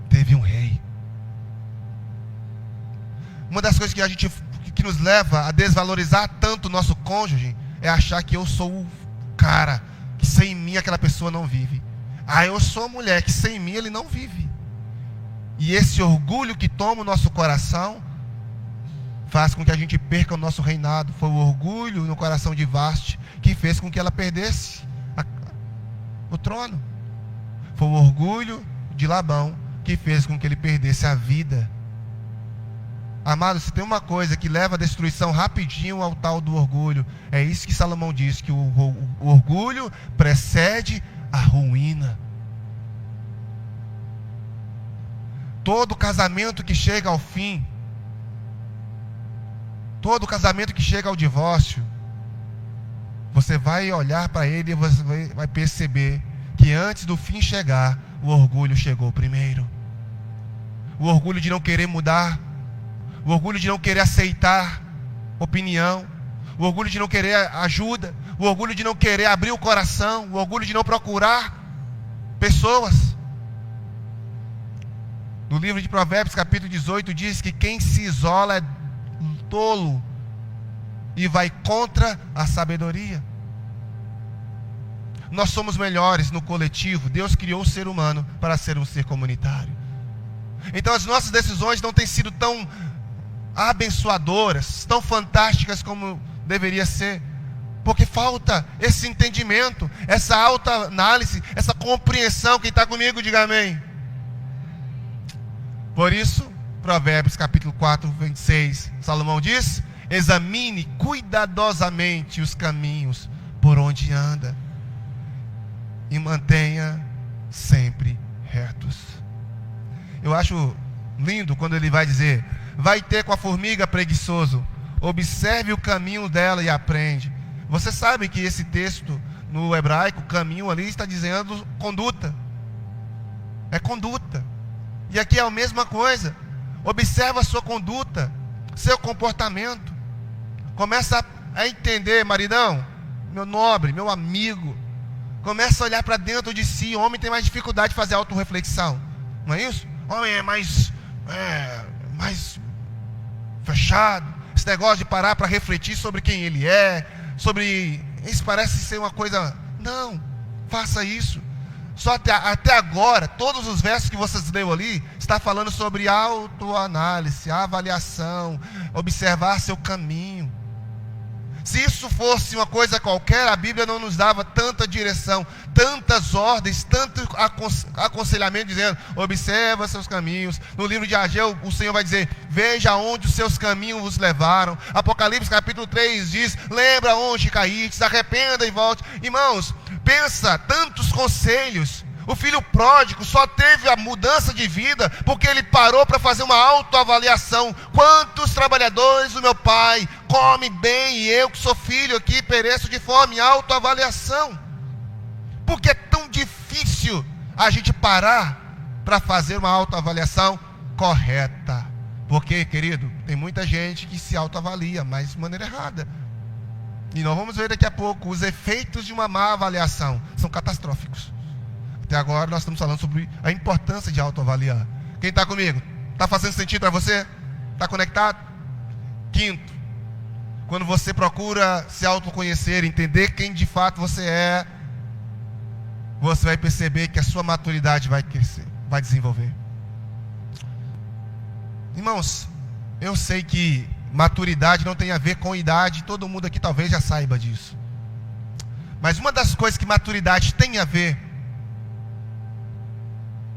teve um rei. Uma das coisas que nos leva a desvalorizar tanto o nosso cônjuge é achar que eu sou o cara, que sem mim aquela pessoa não vive. Eu sou a mulher, que sem mim ele não vive. E esse orgulho que toma o nosso coração faz com que a gente perca o nosso reinado. Foi o orgulho no coração de Vaste que fez com que ela perdesse o trono. Foi o orgulho de Labão que fez com que ele perdesse a vida. Amado, se tem uma coisa que leva à destruição rapidinho ao tal do orgulho, é isso que Salomão diz, que o orgulho precede a ruína. Todo casamento que chega ao fim, todo casamento que chega ao divórcio, você vai olhar para ele e você vai perceber que antes do fim chegar, o orgulho chegou primeiro. O orgulho de não querer mudar, o orgulho de não querer aceitar opinião, o orgulho de não querer ajuda, o orgulho de não querer abrir o coração, o orgulho de não procurar pessoas. No livro de Provérbios, capítulo 18, diz que quem se isola é tolo e vai contra a sabedoria. Nós somos melhores no coletivo. Deus criou o ser humano para ser um ser comunitário. Então as nossas decisões não têm sido tão abençoadoras, tão fantásticas como deveria ser, porque falta esse entendimento, essa autoanálise, essa compreensão. Quem está comigo, diga amém. Por isso, Provérbios capítulo 4, 26, Salomão diz: examine cuidadosamente os caminhos por onde anda e mantenha sempre retos. Eu acho lindo quando ele vai dizer: vai ter com a formiga preguiçoso, observe o caminho dela e aprende. Você sabe que esse texto no hebraico, caminho ali, está dizendo conduta. É conduta. E aqui é a mesma coisa. Observa a sua conduta, seu comportamento. Começa a entender, maridão, meu nobre, meu amigo. Começa a olhar para dentro de si. O homem tem mais dificuldade de fazer autorreflexão, não é isso? O homem é mais fechado. Esse negócio de parar para refletir sobre quem ele é, sobre... Isso parece ser uma coisa... Não, faça isso. Só até agora, todos os versos que vocês leu ali, está falando sobre autoanálise, avaliação, observar seu caminho. Se isso fosse uma coisa qualquer, a Bíblia não nos dava tanta direção, tantas ordens, tanto aconselhamento, dizendo: observa seus caminhos. No livro de Ageu, o Senhor vai dizer: veja onde os seus caminhos vos levaram. Apocalipse capítulo 3 diz: lembra onde caíste, arrependa e volte. Irmãos, pensa, tantos conselhos. O filho pródigo só teve a mudança de vida porque ele parou para fazer uma autoavaliação. Quantos trabalhadores do meu pai comem bem e eu que sou filho aqui pereço de fome? Autoavaliação. Por que é tão difícil a gente parar para fazer uma autoavaliação correta? Porque, querido, tem muita gente que se autoavalia, mas de maneira errada. E nós vamos ver daqui a pouco, os efeitos de uma má avaliação são catastróficos. Até agora nós estamos falando sobre a importância de autoavaliar. Quem está comigo? Está fazendo sentido para você? Está conectado? Quinto, quando você procura se autoconhecer, entender quem de fato você é, você vai perceber que a sua maturidade vai crescer, vai desenvolver. Irmãos, eu sei que maturidade não tem a ver com idade, todo mundo aqui talvez já saiba disso. Mas uma das coisas que maturidade tem a ver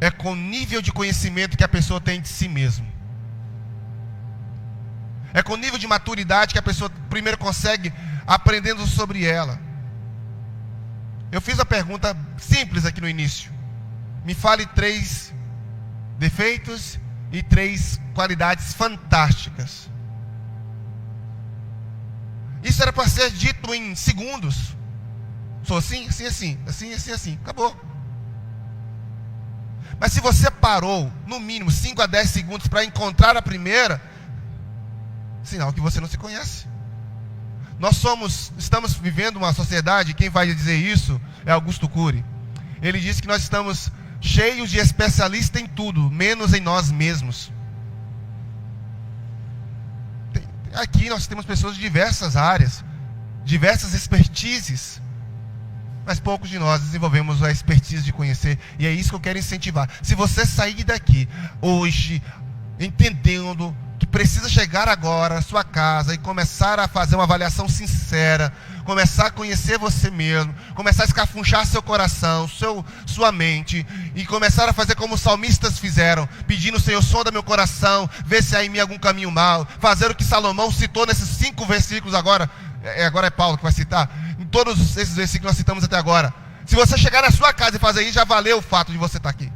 é com o nível de conhecimento que a pessoa tem de si mesmo. É com o nível de maturidade que a pessoa primeiro consegue aprendendo sobre ela. Eu fiz uma pergunta simples aqui no início. Me fale 3 defeitos e 3 qualidades fantásticas. Isso era para ser dito em segundos. Sou assim, assim, assim, assim, assim, assim. Acabou. Mas se você parou, no mínimo 5 a 10 segundos para encontrar a primeira, sinal que você não se conhece. Estamos vivendo uma sociedade, quem vai dizer isso é Augusto Cury. Ele diz que nós estamos cheios de especialistas em tudo, menos em nós mesmos. Aqui nós temos pessoas de diversas áreas, diversas expertises, mas poucos de nós desenvolvemos a expertise de conhecer, e é isso que eu quero incentivar. Se você sair daqui hoje entendendo que precisa chegar agora à sua casa e começar a fazer uma avaliação sincera, começar a conhecer você mesmo, começar a escafunchar seu coração, sua mente, e começar a fazer como os salmistas fizeram, pedindo: Senhor, sonda meu coração, vê se há em mim algum caminho mau, fazer o que Salomão citou nesses 5 versículos agora é Paulo que vai citar, em todos esses versículos que nós citamos até agora. Se você chegar na sua casa e fazer isso, já valeu o fato de você estar aqui.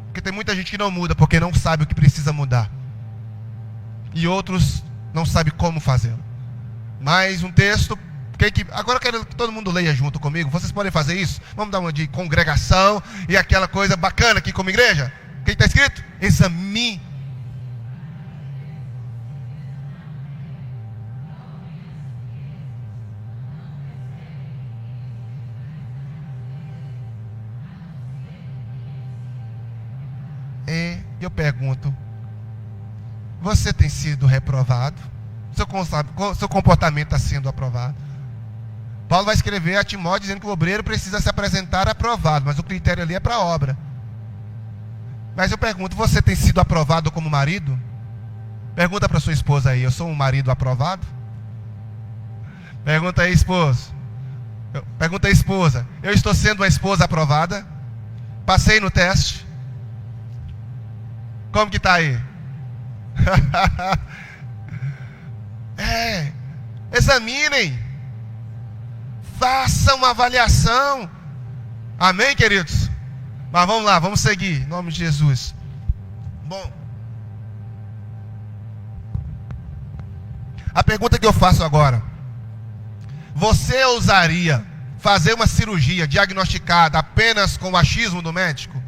Porque tem muita gente que não muda porque não sabe o que precisa mudar, e outros não sabem como fazê-lo. Mais um texto, agora eu quero que todo mundo leia junto comigo. Vocês podem fazer isso? Vamos dar uma de congregação e aquela coisa bacana aqui como igreja. O que está escrito? Examine. E eu pergunto: você tem sido reprovado? Seu comportamento está sendo aprovado? Paulo vai escrever a Timóteo dizendo que o obreiro precisa se apresentar aprovado, mas o critério ali é para a obra. Mas eu pergunto: você tem sido aprovado como marido? Pergunta para sua esposa aí, eu sou um marido aprovado? Pergunta aí, esposo. Pergunta aí, esposa, eu estou sendo uma esposa aprovada? Passei no teste? Como que está aí? Examinem. Façam uma avaliação. Amém, queridos? Mas vamos lá, vamos seguir, em nome de Jesus. Bom, a pergunta que eu faço agora: você ousaria fazer uma cirurgia diagnosticada apenas com o achismo do médico?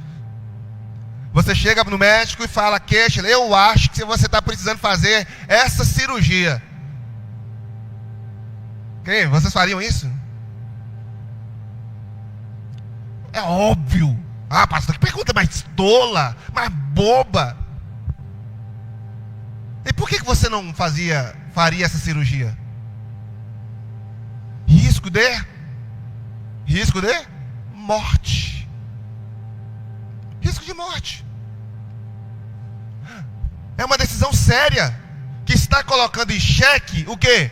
Você chega no médico e fala: queixa, eu acho que você está precisando fazer essa cirurgia. Quem? Vocês fariam isso? É óbvio. Ah, pastor, que pergunta mais tola, mais boba. E por que você não faria essa cirurgia? Risco de morte. Risco de morte. É uma decisão séria que está colocando em xeque o quê?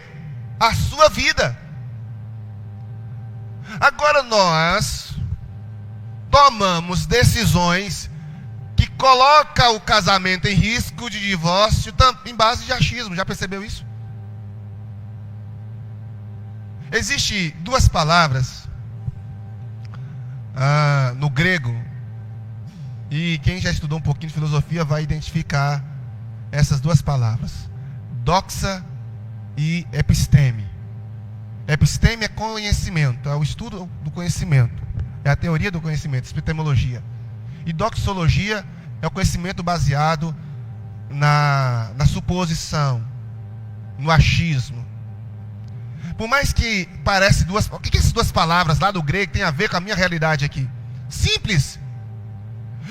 A sua vida. Agora nós tomamos decisões que colocam o casamento em risco de divórcio em base de achismo. Já percebeu isso? Existem duas palavras no grego, e quem já estudou um pouquinho de filosofia vai identificar essas duas palavras: doxa e episteme. Episteme é conhecimento, é o estudo do conhecimento, é a teoria do conhecimento, epistemologia. E doxologia é o conhecimento baseado na suposição, no achismo. Por mais que pareça duas... O que essas duas palavras lá do grego têm a ver com a minha realidade aqui? Simples.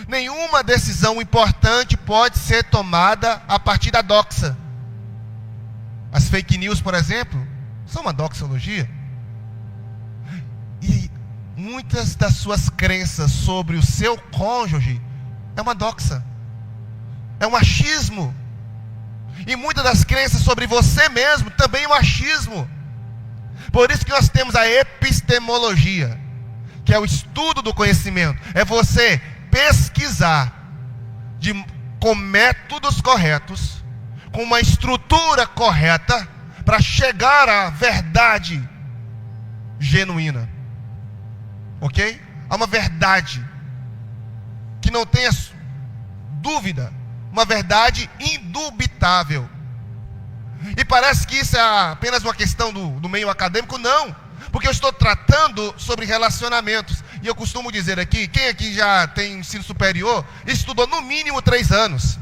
Nenhuma decisão importante pode ser tomada a partir da doxa. As fake news, por exemplo, são uma doxologia. E muitas das suas crenças sobre o seu cônjuge é uma doxa, é um achismo. E muitas das crenças sobre você mesmo também é um achismo. Por isso que nós temos a epistemologia, que é o estudo do conhecimento. É você pesquisar com métodos corretos, com uma estrutura correta, para chegar à verdade genuína. Ok? Há uma verdade que não tenha dúvida, uma verdade indubitável. E parece que isso é apenas uma questão do meio acadêmico. Não, porque eu estou tratando sobre relacionamentos. E eu costumo dizer aqui, quem aqui já tem ensino superior, estudou no mínimo 3 anos.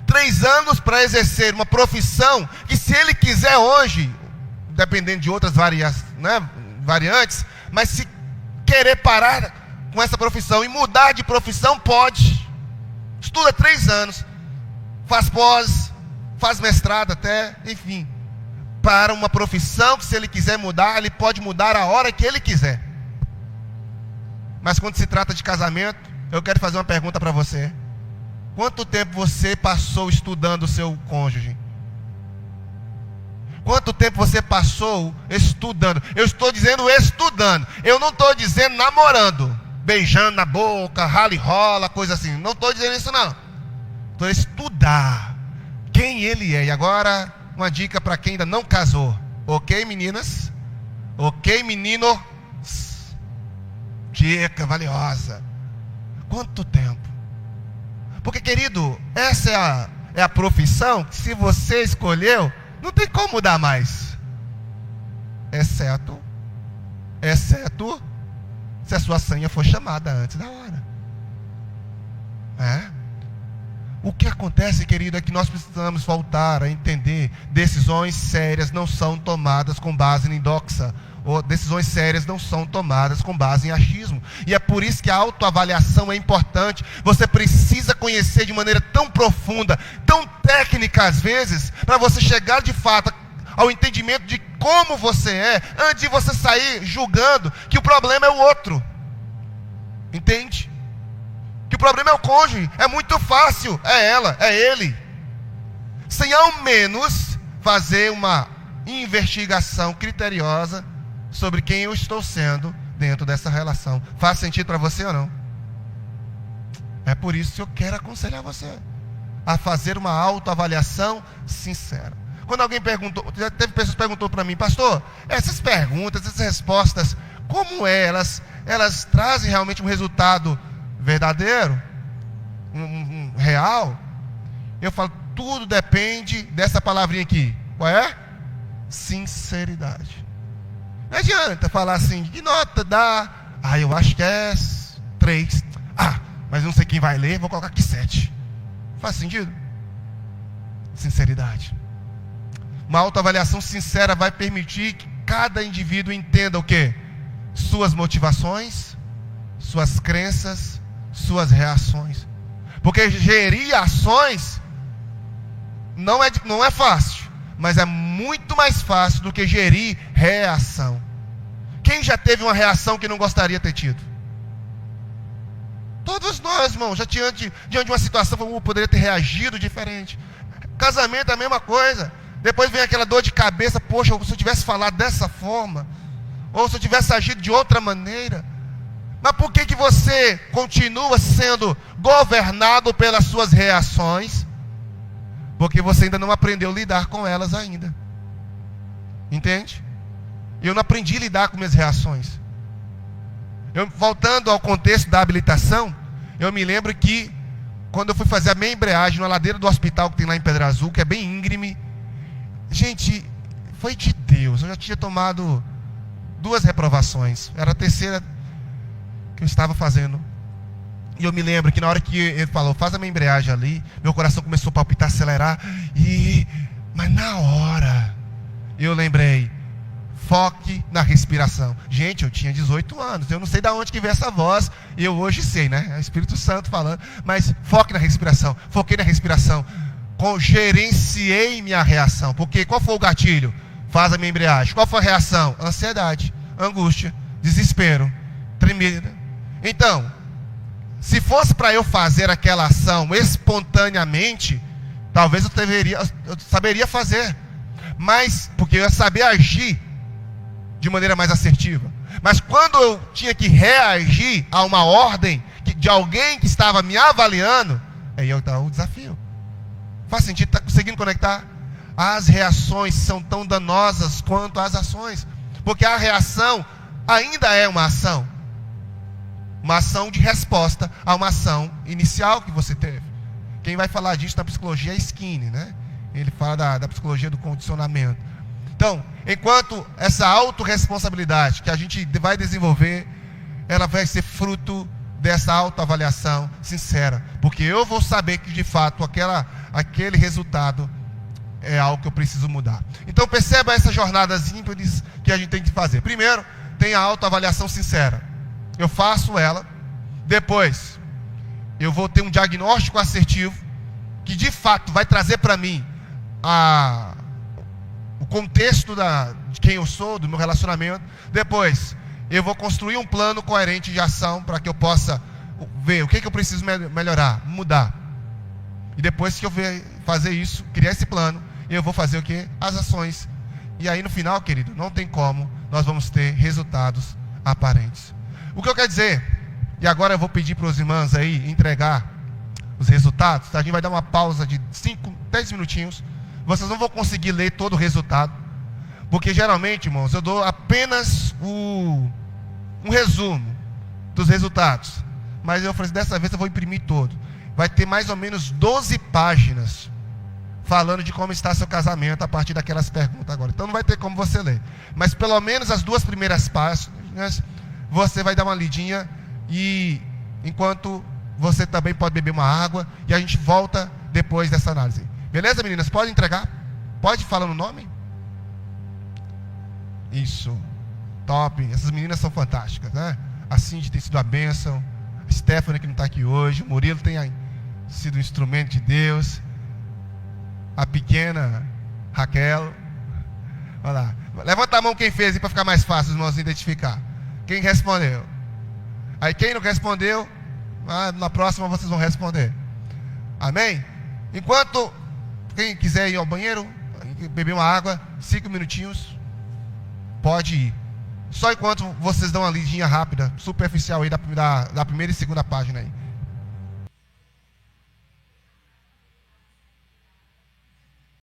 3 anos para exercer uma profissão que, se ele quiser hoje, dependendo de outras variantes, mas se querer parar com essa profissão e mudar de profissão, pode. Estuda 3 anos, faz pós, faz mestrado até, enfim, para uma profissão que, se ele quiser mudar, ele pode mudar a hora que ele quiser. Mas quando se trata de casamento, eu quero fazer uma pergunta para você: quanto tempo você passou estudando o seu cônjuge? Quanto tempo você passou estudando? Eu estou dizendo estudando, eu não estou dizendo namorando, beijando na boca, rala e rola, coisa assim. Não estou dizendo isso não. Estou estudar quem ele é. E agora, uma dica para quem ainda não casou. Ok, meninas? Ok, menino? Dica valiosa. Quanto tempo? Porque, querido, essa é a profissão que, se você escolheu, não tem como mudar mais. Exceto se a sua senha for chamada antes da hora. O que acontece, querido, é que nós precisamos voltar a entender: decisões sérias não são tomadas com base em doxa, ou decisões sérias não são tomadas com base em achismo. E é por isso que a autoavaliação é importante. Você precisa conhecer de maneira tão profunda, tão técnica às vezes, para você chegar de fato ao entendimento de como você é, antes de você sair julgando que o problema é o outro. Entende? Que o problema é o cônjuge. É muito fácil, é ela, é ele. sem ao menos fazer uma investigação criteriosa sobre quem eu estou sendo dentro dessa relação. Faz sentido para você ou não? É por isso que eu quero aconselhar você a fazer uma autoavaliação sincera. Quando alguém perguntou, já teve pessoas que perguntou para mim, pastor, essas perguntas, essas respostas, como é? Elas trazem realmente um resultado verdadeiro? Real? Eu falo, tudo depende dessa palavrinha aqui. Qual é? Sinceridade. Não adianta falar assim, que nota dá? Eu acho que é 3. Mas não sei quem vai ler, vou colocar aqui 7. Faz sentido? Sinceridade. Uma autoavaliação sincera vai permitir que cada indivíduo entenda o quê? Suas motivações, suas crenças, suas reações. Porque gerir ações não é fácil, mas é muito mais fácil do que gerir reação. Quem já teve uma reação que não gostaria de ter tido? Todos nós, irmão, já diante de uma situação, poderia ter reagido diferente. Casamento é a mesma coisa. Depois vem aquela dor de cabeça, poxa, se eu tivesse falado dessa forma, ou se eu tivesse agido de outra maneira. Mas por que você continua sendo governado pelas suas reações? Porque você ainda não aprendeu a lidar com elas ainda. Entende? Eu não aprendi a lidar com minhas reações. Voltando ao contexto da habilitação, eu me lembro que quando eu fui fazer a minha embreagem na ladeira do hospital que tem lá em Pedra Azul, que é bem íngreme, gente, foi de Deus. Eu já tinha tomado 2 reprovações. Era a terceira que eu estava fazendo. E eu me lembro que na hora que ele falou, faz a minha embreagem ali, meu coração começou a palpitar, acelerar. Mas na hora, eu lembrei, foque na respiração. Gente, eu tinha 18 anos, eu não sei de onde que veio essa voz, eu hoje sei, né? É o Espírito Santo falando, mas foque na respiração. Foquei na respiração. Gerenciei minha reação. Porque qual foi o gatilho? Faz a minha embreagem. Qual foi a reação? Ansiedade, angústia, desespero, tremida. Então, se fosse para eu fazer aquela ação espontaneamente, talvez eu saberia fazer. Mas, porque eu ia saber agir de maneira mais assertiva. Mas quando eu tinha que reagir a uma ordem de alguém que estava me avaliando, aí eu estava o desafio. Faz sentido? Está conseguindo conectar? As reações são tão danosas quanto as ações. Porque a reação ainda é uma ação. Uma ação de resposta a uma ação inicial que você teve. Quem vai falar disso na psicologia é Skinner, né? Ele fala da psicologia do condicionamento. Então, enquanto essa autorresponsabilidade que a gente vai desenvolver, ela vai ser fruto dessa autoavaliação sincera. Porque eu vou saber que de fato aquele resultado é algo que eu preciso mudar. Então perceba essa jornada simples que a gente tem que fazer. Primeiro, tem a autoavaliação sincera. Eu faço ela. Depois, eu vou ter um diagnóstico assertivo que de fato vai trazer para mim o contexto de quem eu sou, do meu relacionamento. Depois, eu vou construir um plano coerente de ação para que eu possa ver o que eu preciso melhorar, mudar. E depois que eu fazer isso, criar esse plano, eu vou fazer o quê? As ações. E aí no final, querido, não tem como nós vamos ter resultados aparentes. O que eu quero dizer, e agora eu vou pedir para os irmãos aí entregar os resultados, tá? A gente vai dar uma pausa de 5, 10 minutinhos. Vocês não vão conseguir ler todo o resultado, porque geralmente, irmãos, eu dou apenas um resumo dos resultados. Mas eu falei, dessa vez eu vou imprimir todo. Vai ter mais ou menos 12 páginas falando de como está seu casamento a partir daquelas perguntas agora. Então não vai ter como você ler. Mas pelo menos as 2 primeiras páginas você vai dar uma lidinha, e enquanto você também pode beber uma água, e a gente volta depois dessa análise. Beleza, meninas? Pode entregar? Pode falar no nome? Isso. Top. Essas meninas são fantásticas, né? A Cindy tem sido a bênção. A Stephanie, que não está aqui hoje. O Murilo tem sido um instrumento de Deus. A pequena Raquel. Olha lá. Levanta a mão quem fez, para ficar mais fácil os irmãos identificar. Quem respondeu? Aí quem não respondeu, na próxima vocês vão responder. Amém? Enquanto Quem quiser ir ao banheiro, beber uma água, 5 minutinhos, pode ir. Só enquanto vocês dão uma lidinha rápida, superficial aí da primeira e segunda página aí.